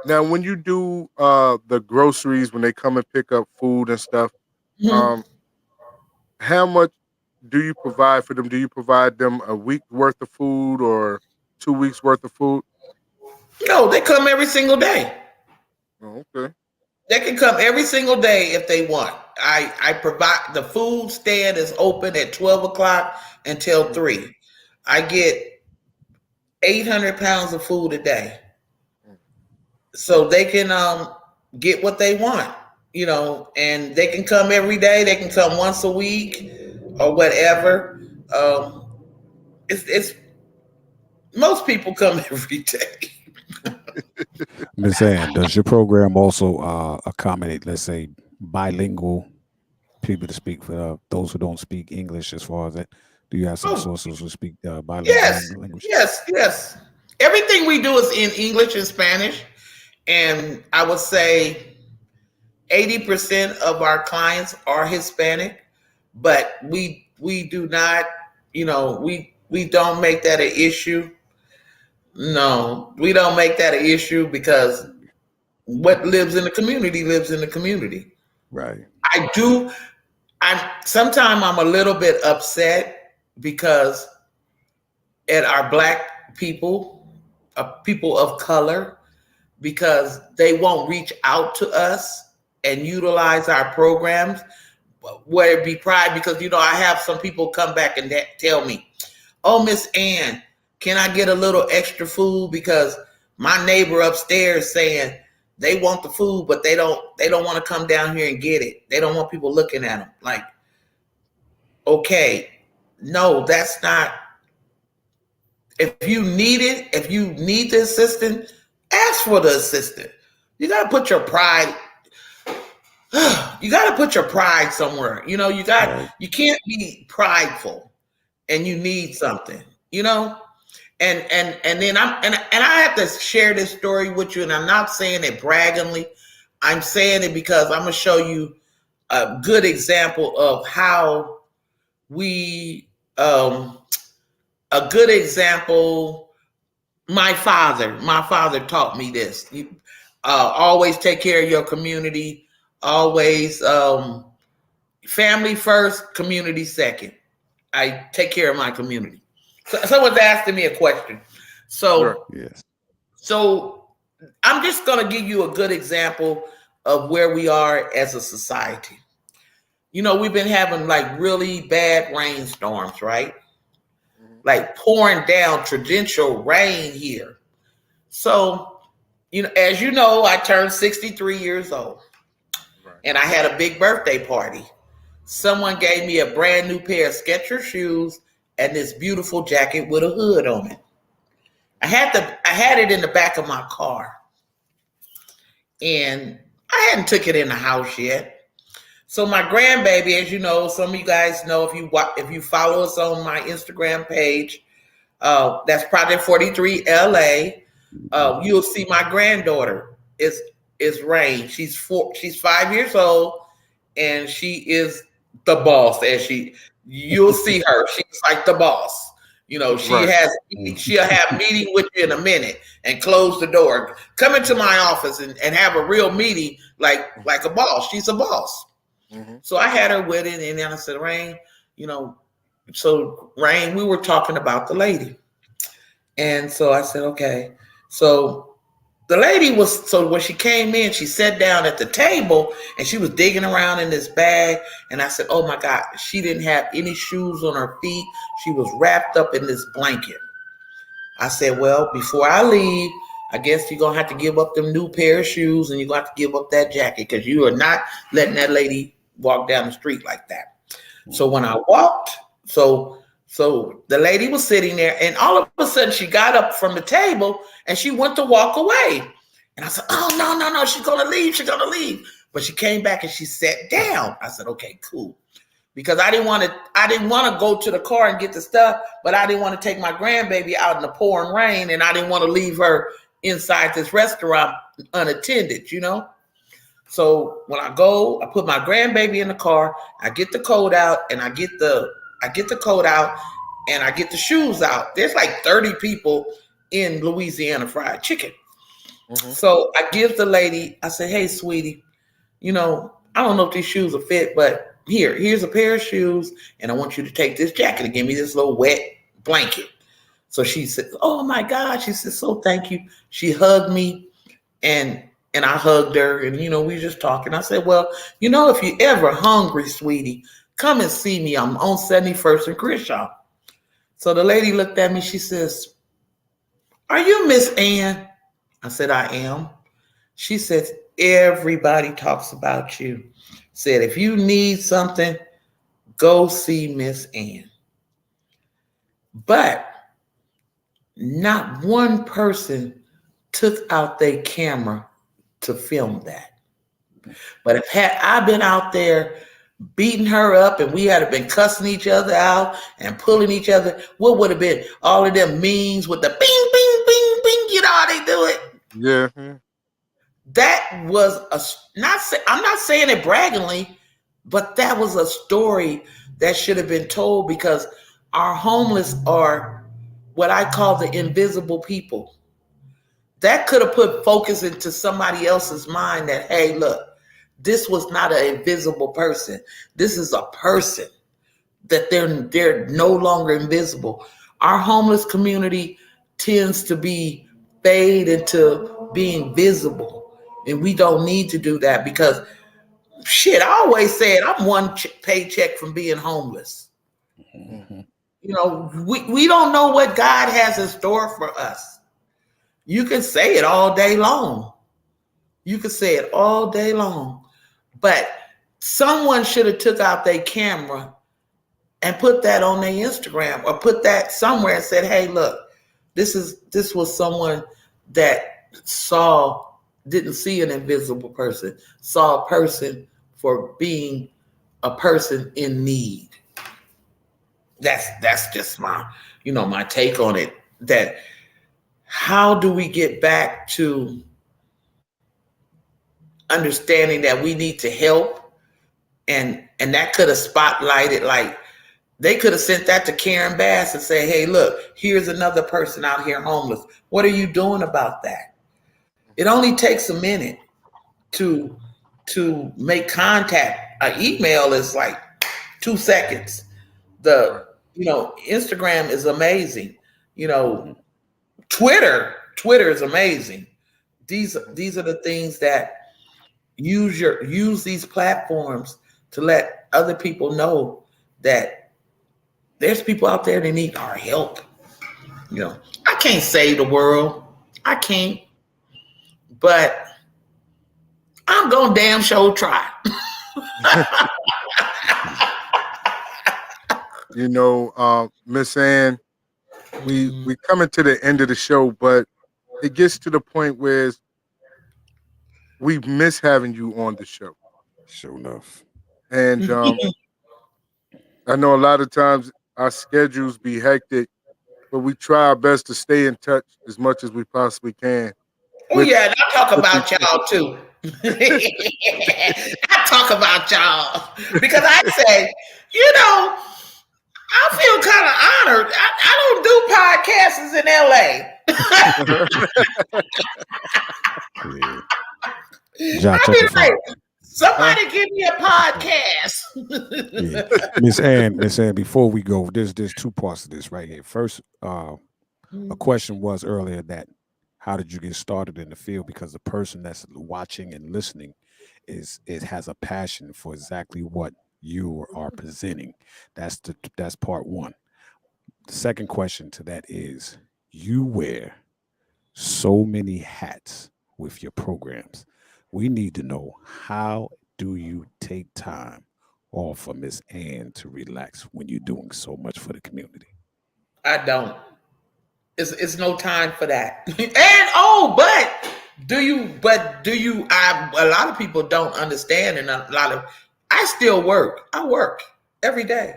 Now, when you do the groceries, when they come and pick up food and stuff, how much do you provide for them? Do you provide them a week worth of food or 2 weeks worth of food? No, they come every single day. Oh, okay. They can come every single day if they want. I provide, the food stand is open at 12 o'clock until 3. I get 800 pounds of food a day. So they can get what they want, and they can come every day. They can come once a week or whatever. It's most people come every day. Ms. Ann, does your program also accommodate, let's say, bilingual people to speak for those who don't speak English? As far as that, do you have some sources who speak bilingual language? Yes. Everything we do is in English and Spanish, and I would say 80% of our clients are Hispanic, but we do not, we don't make that an issue. No, we don't make that an issue, because what lives in the community lives in the community. Right. Sometimes I'm a little bit upset because at our Black people of color, because they won't reach out to us and utilize our programs, whether it be pride, because, I have some people come back and tell me, "Oh, Miss Ann, can I get a little extra food? Because my neighbor upstairs saying they want the food, but they don't want to come down here and get it. They don't want people looking at them." Like, okay, no, that's not. If you need it, if you need the assistant, ask for the assistant. You got to put your pride. You got to put your pride somewhere. You can't be prideful and you need something, And then I have to share this story with you, and I'm not saying it braggingly. I'm saying it because I'm gonna show you a good example of how we a good example. My father taught me this. You always take care of your community. Always family first, community second. I take care of my community. So, someone's asking me a question. So, Sure. Yes. so I'm just going to give you a good example of where we are as a society. You know, we've been having like really bad rainstorms, right? Like pouring down torrential rain here. So, you know, as you know, I turned 63 years old, and I had a big birthday party. Someone gave me a brand new pair of Skechers shoes and this beautiful jacket with a hood on it. I had it in the back of my car, and I hadn't took it in the house yet. So my grandbaby, as you know, some of you guys know if you follow us on my Instagram page, that's Project 43 LA. You'll see my granddaughter is Rain. She's 5 years old, and she is the boss. You'll see her. She's like the boss. You know, she'll have meeting with you in a minute and close the door. Come into my office and have a real meeting like a boss. She's a boss. Mm-hmm. So I had her with it, and then I said, Rain, you know, so Rain, we were talking about the lady. And so I said, okay. So the lady when she came in, she sat down at the table and she was digging around in this bag. And I said, oh my God, she didn't have any shoes on her feet. She was wrapped up in this blanket. I said, well, before I leave, I guess you're going to have to give up them new pair of shoes, and you're going to have to give up that jacket, because you are not letting that lady walk down the street like that. So when I walked, so the lady was sitting there, and all of a sudden she got up from the table and she went to walk away. And I said, oh, no, she's going to leave. But she came back and she sat down. I said, okay, cool. Because I didn't want to go to the car and get the stuff, but I didn't want to take my grandbaby out in the pouring rain, and I didn't want to leave her inside this restaurant unattended, you know? So when I go, I put my grandbaby in the car, I get the coat out, and I get the shoes out. There's like 30 people in Louisiana Fried Chicken. Mm-hmm. So I give the lady, I say, hey, sweetie, you know, I don't know if these shoes will fit, but here's a pair of shoes, and I want you to take this jacket and give me this little wet blanket. So she said, oh my God. She said, so thank you. She hugged me, and I hugged her, and, you know, we were just talking. I said, well, you know, if you're ever hungry, sweetie, come and see me. I'm on 71st and Crenshaw. So the lady looked at me. She says, are you Miss Ann? I said, I am. She says, everybody talks about you. Said, if you need something, go see Miss Ann. But not one person took out their camera to film that. But if I been out there beating her up, and we had been cussing each other out and pulling each other, what would have been all of them memes with the bing, bing, bing, bing, you know how they do it? Yeah. That was I'm not saying it braggingly, but that was a story that should have been told, because our homeless are what I call the invisible people. That could have put focus into somebody else's mind that, hey, look, this was not an invisible person. This is a person, that they're no longer invisible. Our homeless community tends to fade into being visible, and we don't need to do that, because shit, I always said I'm one paycheck from being homeless. Mm-hmm. You know, we don't know what God has in store for us. You can say it all day long. But someone should have took out their camera and put that on their Instagram, or put that somewhere and said, hey, look, this was someone that didn't see an invisible person, saw a person for being a person in need. That's just my take on it. that how do we get back to understanding that we need to help, and that could have spotlighted, like they could have sent that to Karen Bass and say, hey, look, here's another person out here homeless. What are you doing about that? It only takes a minute to make contact. An email is like 2 seconds. Instagram is amazing. Twitter is amazing. These are the things that use these platforms to let other people know that there's people out there that need our help. I can't save the world. I can't, but I'm gonna damn sure try. Miss Ann, we coming to the end of the show, but it gets to the point where we miss having you on the show. Sure enough. And I know a lot of times our schedules be hectic, but we try our best to stay in touch as much as we possibly can. Oh, yeah, and I talk about y'all too. I talk about y'all because I say, I feel kind of honored. I don't do podcasts in LA. John, I be like, somebody give me a podcast. Miss Ann, before we go, there's 2 parts to this right here. First, a question was earlier that how did you get started in the field? Because the person that's watching and listening has a passion for exactly what you are presenting. That's part one. The second question to that is, you wear so many hats with your programs. We need to know, how do you take time off for Miss Ann to relax when you're doing so much for the community? I don't. It's no time for that. And a lot of people don't understand, and I still work. I work every day.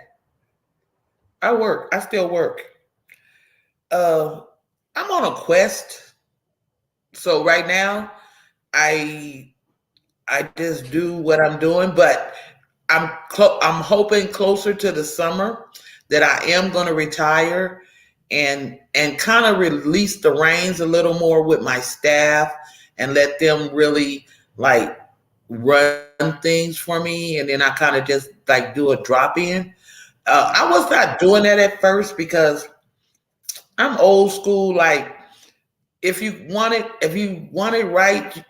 I still work. I'm on a quest. So right now, I just do what I'm doing, but I'm hoping closer to the summer that I am going to retire and kind of release the reins a little more with my staff and let them really like run things for me. And then I kind of just like do a drop in. I was not doing that at first because I'm old school. Like if you want it right,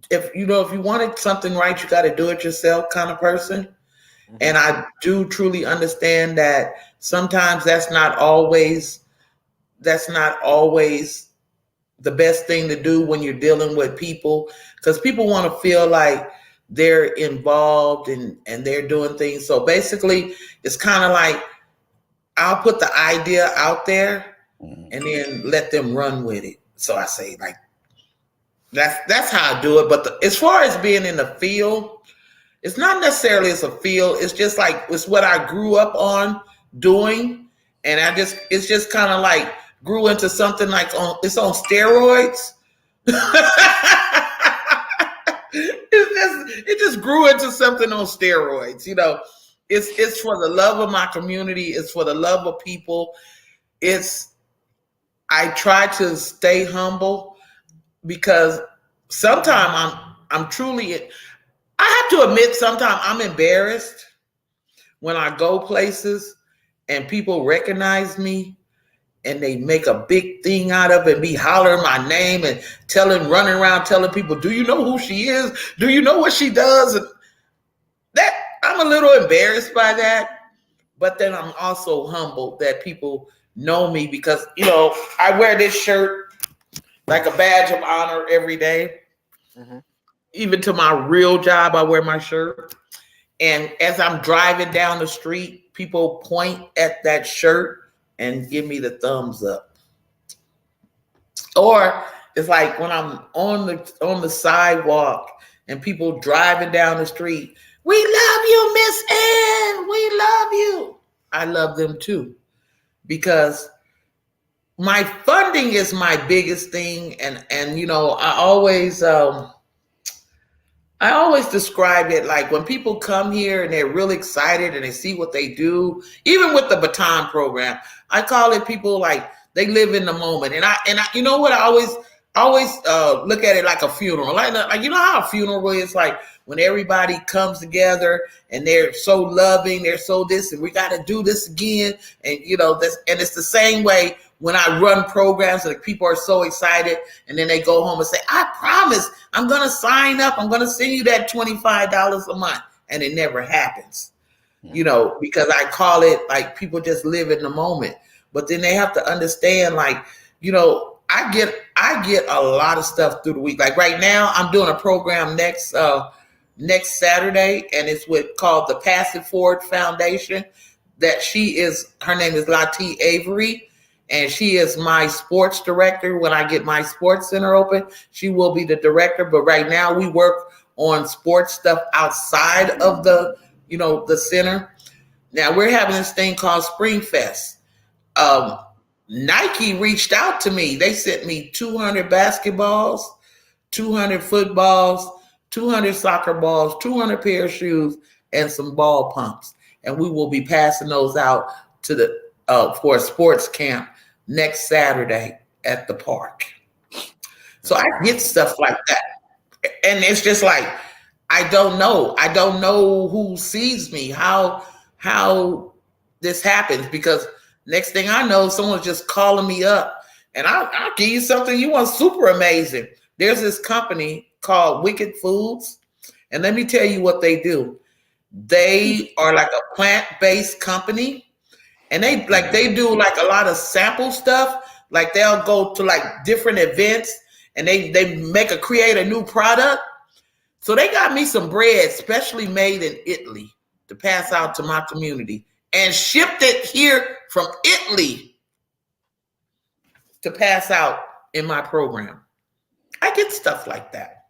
if you wanted something right, you got to do it yourself kind of person. Mm-hmm. And I do truly understand that sometimes that's not always the best thing to do when you're dealing with people, because people want to feel like they're involved and they're doing things. So basically it's kind of like I'll put the idea out there and then let them run with it. So I say like, that's how I do it. But as far as being in the field, it's not necessarily as a field. It's just like, it's what I grew up on doing. And it's just kind of like grew into something like it's on steroids. It just grew into something on steroids. It's for the love of my community. It's for the love of people. I try to stay humble because sometimes I'm truly, I have to admit, sometimes I'm embarrassed when I go places and people recognize me and they make a big thing out of it and be hollering my name and running around telling people, do you know who she is? Do you know what she does? And that I'm a little embarrassed by that, but then I'm also humbled that people know me because, I wear this shirt like a badge of honor every day. Mm-hmm. Even to my real job, I wear my shirt. And as I'm driving down the street, people point at that shirt and give me the thumbs up. Or it's like when I'm on the sidewalk and people driving down the street, we love you, Miss Ann. We love you. I love them too, because my funding is my biggest thing, and you know, I always describe it like when people come here and they're really excited and they see what they do, even with the baton program, I call it people like they live in the moment. And I you know what, I always look at it like a funeral. Like you know how a funeral is, like when everybody comes together and they're so loving, they're so this, and we got to do this again. And you know, and it's the same way when I run programs, like people are so excited and then they go home and say, I promise I'm going to sign up. I'm going to send you that $25 a month. And it never happens, you know, because I call it like people just live in the moment. But then they have to understand, like, you know, I get a lot of stuff through the week. Like right now I'm doing a program next Saturday, and it's called the Pass It Forward Foundation. Her name is Lati Avery. And she is my sports director. When I get my sports center open, she will be the director. But right now we work on sports stuff outside of the center. Now we're having this thing called Spring Fest. Nike reached out to me. They sent me 200 basketballs, 200 footballs, 200 soccer balls, 200 pair of shoes, and some ball pumps. And we will be passing those out to for a sports camp next Saturday at the park. So I get stuff like that. And it's just like, I don't know who sees me, how this happens, because next thing I know, someone's just calling me up and I'll give you something you want super amazing. There's this company called Wicked Foods. And let me tell you what they do. They are like a plant-based company. And they do like a lot of sample stuff. Like they'll go to like different events and they create a new product. So they got me some bread specially made in Italy to pass out to my community, and shipped it here from Italy to pass out in my program. I get stuff like that.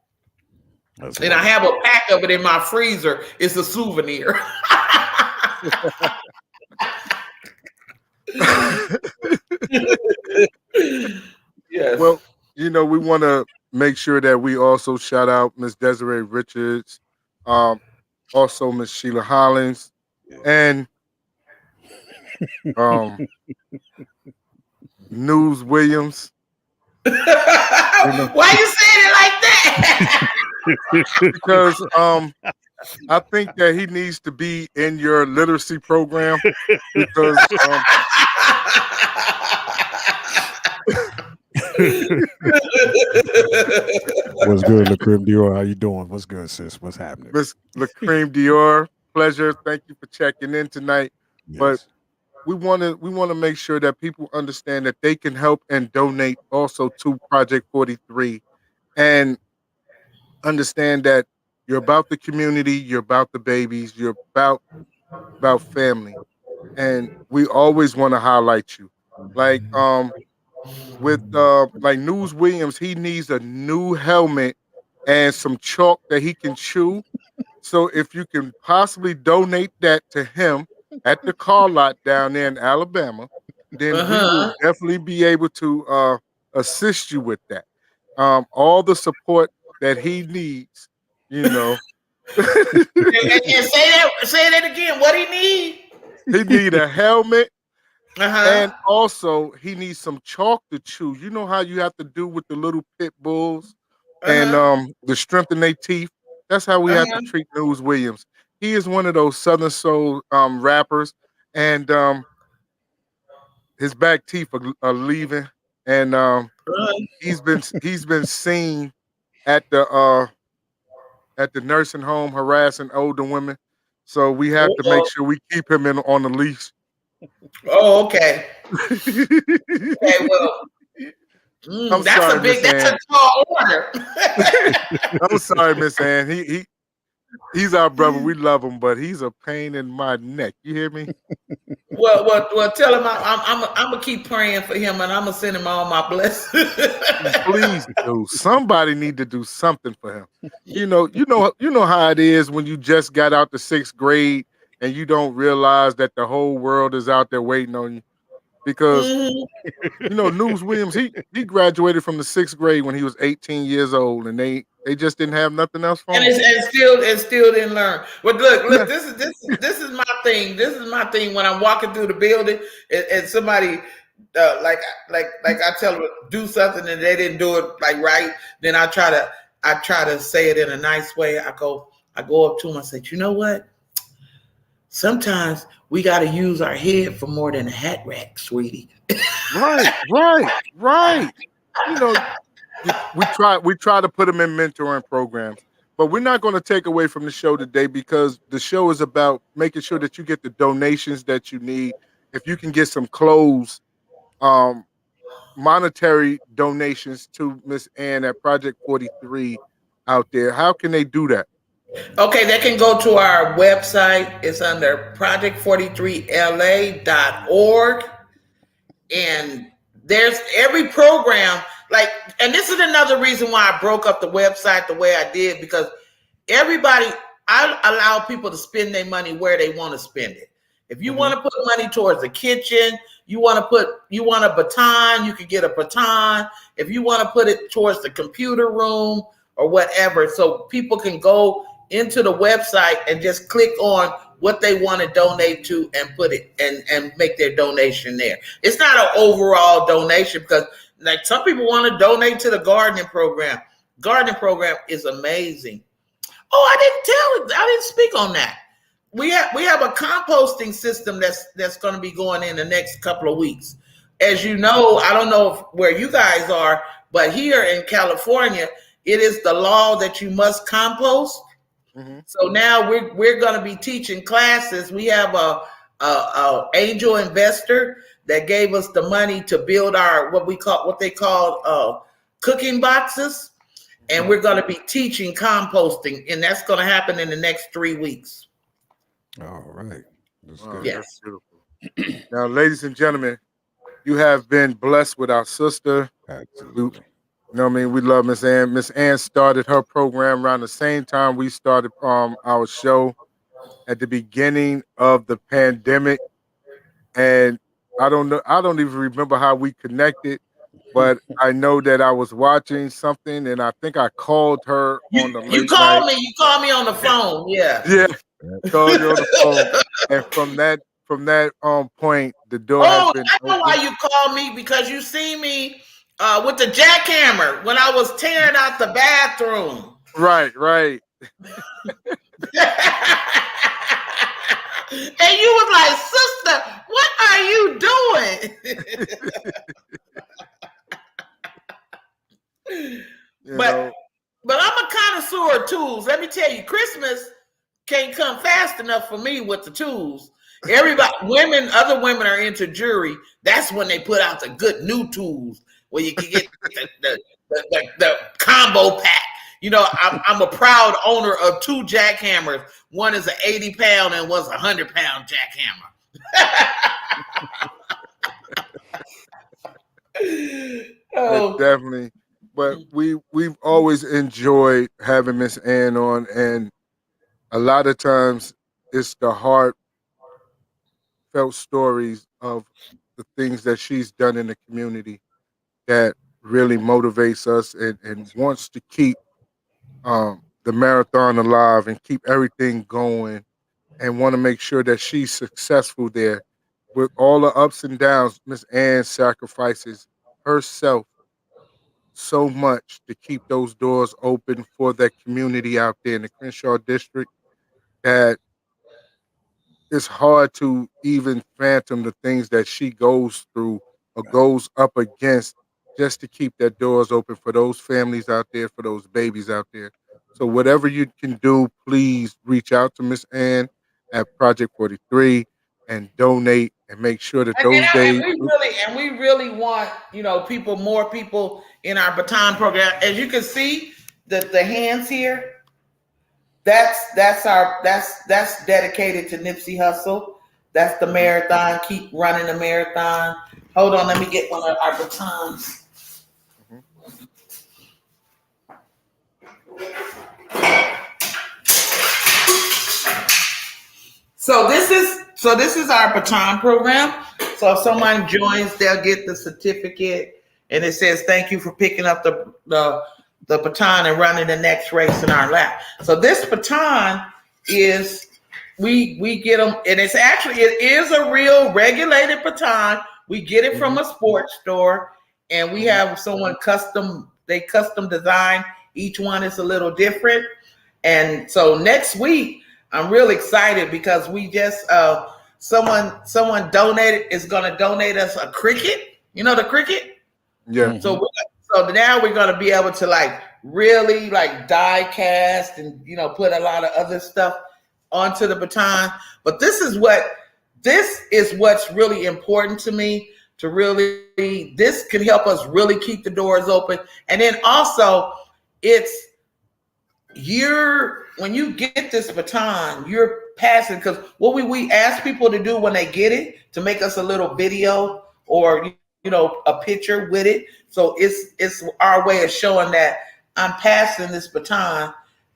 And I have a pack of it in my freezer. It's a souvenir. Yes. Well, you know, we want to make sure that we also shout out Miss Desiree Richards, also Miss Sheila Hollins, and News Williams. Why you saying it like that? Because I think that he needs to be in your literacy program, because What's good, La Creme Dior? How you doing? What's good, sis? What's happening? Miss La Creme Dior, pleasure. Thank you for checking in tonight. Yes. But we want to make sure that people understand that they can help and donate also to Project 43, and understand that you're about the community, you're about the babies, you're about family, and we always want to highlight you. Like with like News Williams, he needs a new helmet and some chalk that he can chew. So if you can possibly donate that to him at the car lot down there in Alabama, then we will definitely be able to assist you with that. All the support that he needs, you know. and say that again. What he need? He need a helmet. And also he needs some chalk to chew. You know how you have to do with the little pit bulls and to strengthen their teeth? That's how we have to treat News Williams. He is one of those Southern Soul rappers, and his back teeth are leaving, and he's been seen at the nursing home harassing older women. So we have to make sure we keep him on the leash. Oh, okay. Okay, well, that's a tall order. I'm sorry, Miss Ann. He's our brother. We love him, but he's a pain in my neck. You hear me? Well. Tell him I'm gonna keep praying for him, and I'm gonna send him all my blessings. Please do. Somebody need to do something for him. You know how it is when you just got out the 6th grade and you don't realize that the whole world is out there waiting on you. because Mm-hmm. you know, News Williams, he graduated from the 6th grade when he was 18 years old, and they just didn't have nothing else for And him. still didn't learn. But look, Yeah. this is my thing. This is my thing when I'm walking through the building and somebody like I tell them do something and they didn't do it like right. Then I try to say it in a nice way. I go up to them. I say, you know what? Sometimes we got to use our head for more than a hat rack, sweetie. Right. You know, we try to put them in mentoring programs, but we're not going to take away from the show today because the show is about making sure that you get the donations that you need. If you can get some clothes, monetary donations to Miss Ann at Project 43 out there, how can they do that? Okay, they can go to our website. It's under project43la.org. And there's every program, and this is another reason why I broke up the website the way I did, because I allow people to spend their money where they want to spend it. If you want to put money towards the kitchen, you want a baton, you could get a baton. If you want to put it towards the computer room or whatever, so people can go into the website and just click on what they want to donate to and put it and make their donation there. It's not an overall donation because like some people want to donate to the gardening program. Gardening program is amazing. Oh, I didn't speak on that. We have a composting system that's going to be going in the next couple of weeks. As you know, I don't know where you guys are, but here in California, it is the law that you must compost. So now we're going to be teaching classes. We have a angel investor that gave us the money to build our what they call cooking boxes, and we're going to be teaching composting, and that's going to happen in the next 3 weeks. All right. That's good. Yes. That's beautiful. Now, ladies and gentlemen, you have been blessed with our sister. Absolutely. You know what I mean? We love Miss Ann. Miss Ann started her program around the same time we started our show at the beginning of the pandemic. And I don't even remember how we connected, but I know that I was watching something and I think I called her on the late You called me. You called me on the phone. Yeah. Yeah. Called you on the phone. And from that point, the door has been I know open. why you called me, because you see me with the jackhammer when I was tearing out the bathroom. Right. And you was like, sister, what are you doing? But I'm a connoisseur of tools. Let me tell you, Christmas can't come fast enough for me with the tools. Other women are into jewelry. That's when they put out the good new tools where you can get the combo pack. You know, I'm a proud owner of 2 jackhammers. One is an 80-pound and one's a 100-pound jackhammer. Definitely. But we've always enjoyed having Miss Ann on, and a lot of times it's the heartfelt stories of the things that she's done in the community that really motivates us and wants to keep the marathon alive and keep everything going, and want to make sure that she's successful there. With all the ups and downs, Miss Ann sacrifices herself so much to keep those doors open for that community out there in the Crenshaw district that it's hard to even phantom the things that she goes through or goes up against just to keep that doors open for those families out there, for those babies out there. So whatever you can do, please reach out to Miss Ann at Project 43 and donate and make sure that those days. And we really want, more people in our baton program. As you can see, the hands here, that's dedicated to Nipsey Hussle. That's the marathon. Keep running the marathon. Hold on, let me get one of our batons. So this is our baton program. So if someone joins, they'll get the certificate, and it says, "Thank you for picking up the baton and running the next race in our lap." So this baton is we get them, and it is a real regulated baton. We get it from a sports store, and we have someone custom design. Each one is a little different. And so next week, I'm real excited because we just someone is going to donate us a cricket. You know the cricket? Yeah. So now we're going to be able to really die cast and put a lot of other stuff onto the baton. But this is what's really important to me. This can help us really keep the doors open. And then also when you get this baton, you're passing, because what we ask people to do when they get it, to make us a little video or a picture with it. So it's our way of showing that I'm passing this baton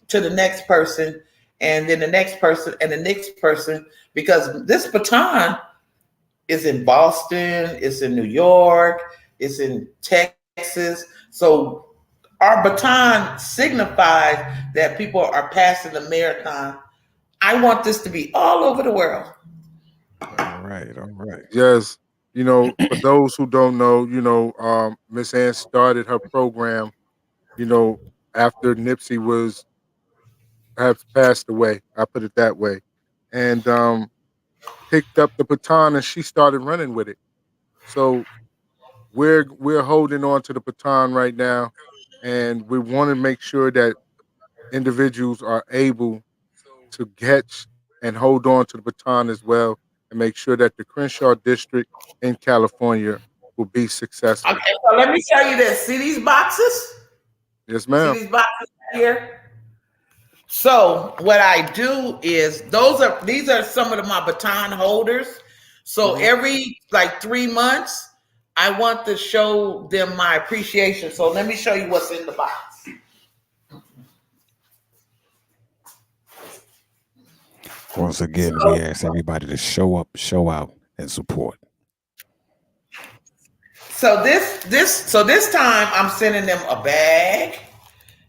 to the next person, and then the next person and the next person, because this baton is in Boston, it's in New York, it's in Texas. So our baton signifies that people are passing the marathon. I want this to be all over the world. All right. Yes. For those who don't know, Miss Ann started her program, after Nipsey have passed away. I put it that way. And picked up the baton and she started running with it. So we're holding on to the baton right now, and we want to make sure that individuals are able to catch and hold on to the baton as well, and make sure that the Crenshaw district in California will be successful. Okay, so let me show you this. See these boxes? Yes, ma'am. See these boxes here? So what I do is these are some of my baton holders. So every 3 months, I want to show them my appreciation. So let me show you what's in the box. Once again, we ask everybody to show up, show out, and support. So this time I'm sending them a bag.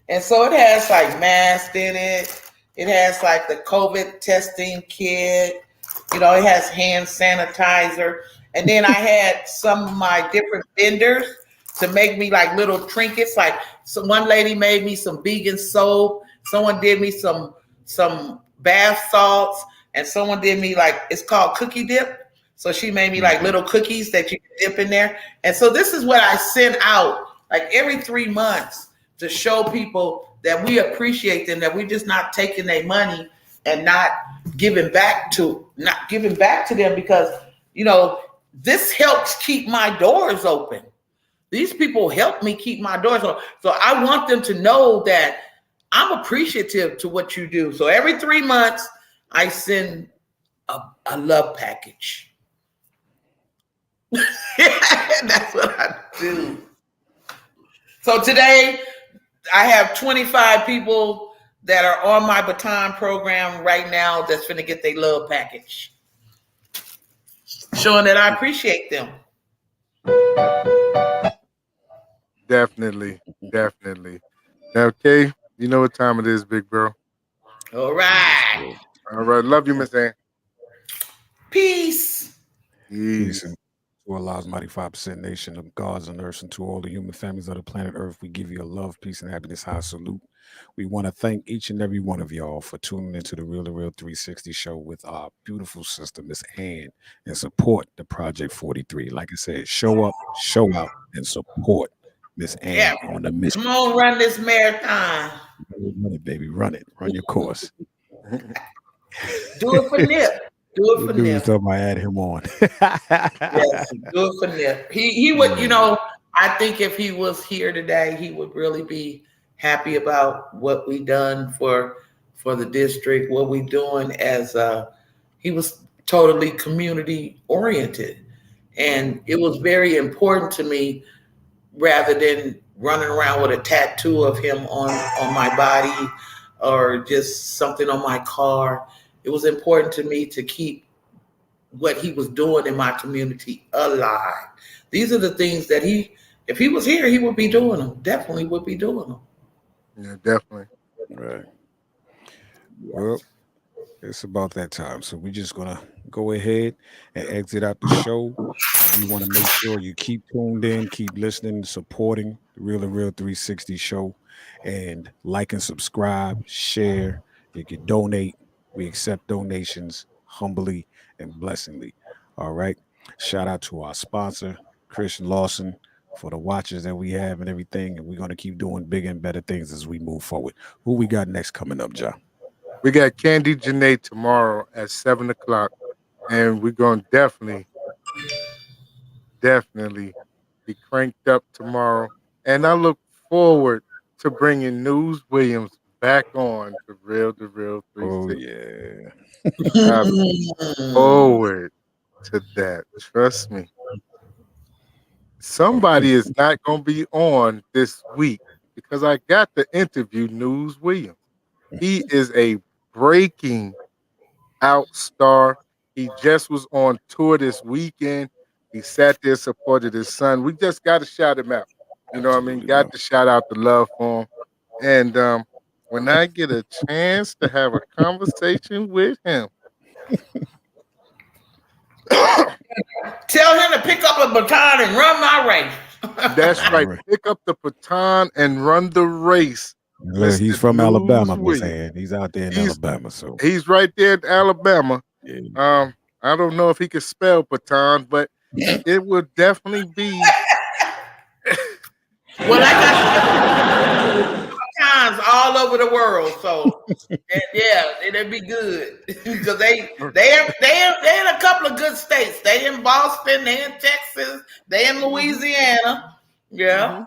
And so it has masks in it. It has the COVID testing kit. It has hand sanitizer. And then I had some of my different vendors to make me little trinkets. So one lady made me some vegan soap. Someone did me some bath salts. And someone did me it's called cookie dip. So she made me little cookies that you can dip in there. And so this is what I send out every 3 months, to show people that we appreciate them, that we're just not taking their money and not giving back to them, because this helps keep my doors open. These people help me keep my doors open. So I want them to know that I'm appreciative to what you do. So every 3 months, I send a love package. That's what I do. So today, I have 25 people that are on my baton program right now that's going to get their love package, showing that I appreciate them. Definitely. Now, Kay, you know what time it is, big bro. All right. Love you, Miss Ann. Peace. Peace. To Allah's mighty 5% nation of gods and earth, and to all the human families of the planet Earth, we give you a love, peace, and happiness high salute. We want to thank each and every one of y'all for tuning into the Real2reel360 show with our beautiful sister, Miss Ann, and support the Project 43. Like I said, show up, show out, and support Miss Ann on the mission. Come on, run this marathon. Run it, baby. Run it. Run your course. Do it for Nip. Do it for Nip. Something I add him on. Yes, do it for Nip. He would, I think if he was here today, he would really be happy about what we done for the district, what we doing as he was totally community oriented. And it was very important to me, rather than running around with a tattoo of him on my body or just something on my car. It was important to me to keep what he was doing in my community alive. These are the things that if he was here, he would be doing them. Definitely would be doing them. Yeah, definitely. Right. Well, it's about that time. So we're just going to go ahead and exit out the show. You want to make sure you keep tuned in, keep listening, supporting the Real to Real 360 show, and like and subscribe, share. You can donate. We accept donations humbly and blessingly. All right. Shout out to our sponsor, Christian Lawson, for the watches that we have and everything. And we're going to keep doing bigger and better things as we move forward. Who we got next coming up, John? We got Candy Janae tomorrow at 7 o'clock. And we're going to definitely be cranked up tomorrow. And I look forward to bringing News Williams back on to Real 360. Oh, yeah. I look forward to that. Trust me. Somebody is not going to be on this week because I got to interview News Williams. He is a breaking out star. He just was on tour this weekend. He sat there, supported his son. We just got to shout him out. You know what I mean? Got to shout out the love for him. And when I get a chance to have a conversation with him, tell him to pick up a baton and run my race. That's right. Pick up the baton and run the race. Yeah, he's from Alabama, Miss Ann. He's out there in Alabama. So he's right there in Alabama. Yeah. I don't know if he can spell baton, but it would definitely be. Well, I got batons all over the world, so yeah, it'd be good because they in a couple of good states. They in Boston, they in Texas, they in Louisiana. Yeah.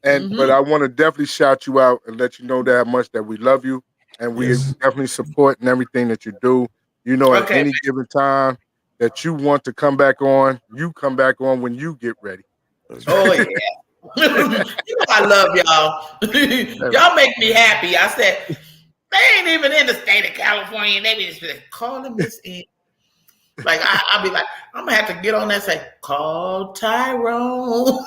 And but I want to definitely shout you out and let you know that much that we love you and we definitely support and everything that you do. You know, at any given time that you want to come back on, you come back on when you get ready. Oh yeah. You know I love y'all. Y'all make me happy. I said they ain't even in the state of California. They be just calling Miss in. Like I'll be like, I'm gonna have to get on that and say, call Tyrone.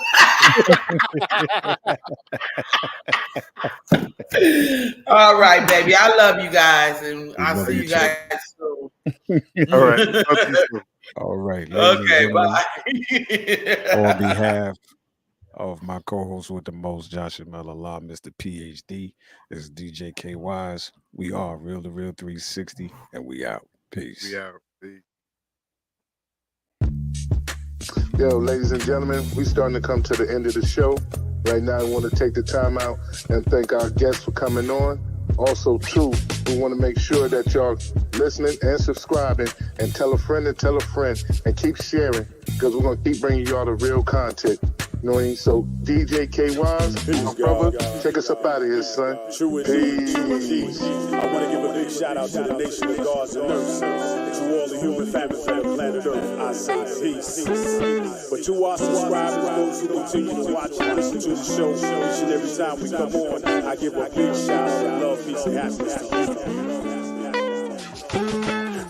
All right, baby. I love you guys, and I'll see you guys soon. All right. All right. Okay, bye. On behalf of my co-host with the most, Josh Miller Law, Mr. PhD, this is DJ K Wise. We are Real to Real 360, and we out. Peace. We out. Peace. Yo, ladies and gentlemen, we starting to come to the end of the show. Right now, I want to take the time out and thank our guests for coming on. Also, too, we want to make sure that y'all listening and subscribing and tell a friend and keep sharing because we're going to keep bringing y'all the real content. You know what I mean? So, DJ K Wise, my brother, take us up out of here, son. Peace. I want to give a big shout out to the nation of guards and nurses, to all the human family on planet Earth. I say peace. But to our subscribers, those who continue to watch and listen to the show each and every time we come on, I give a big shout out of love, peace, and happiness to you.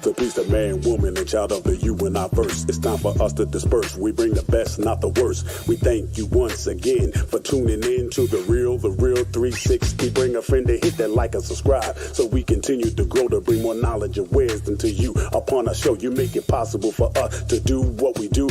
To peace, the man, woman, and child of the you and I verse. It's time for us to disperse. We bring the best, not the worst. We thank you once again for tuning in to the Real 360. Bring a friend to hit that like and subscribe so we continue to grow to bring more knowledge and wisdom to you. Upon our show, you make it possible for us to do what we do.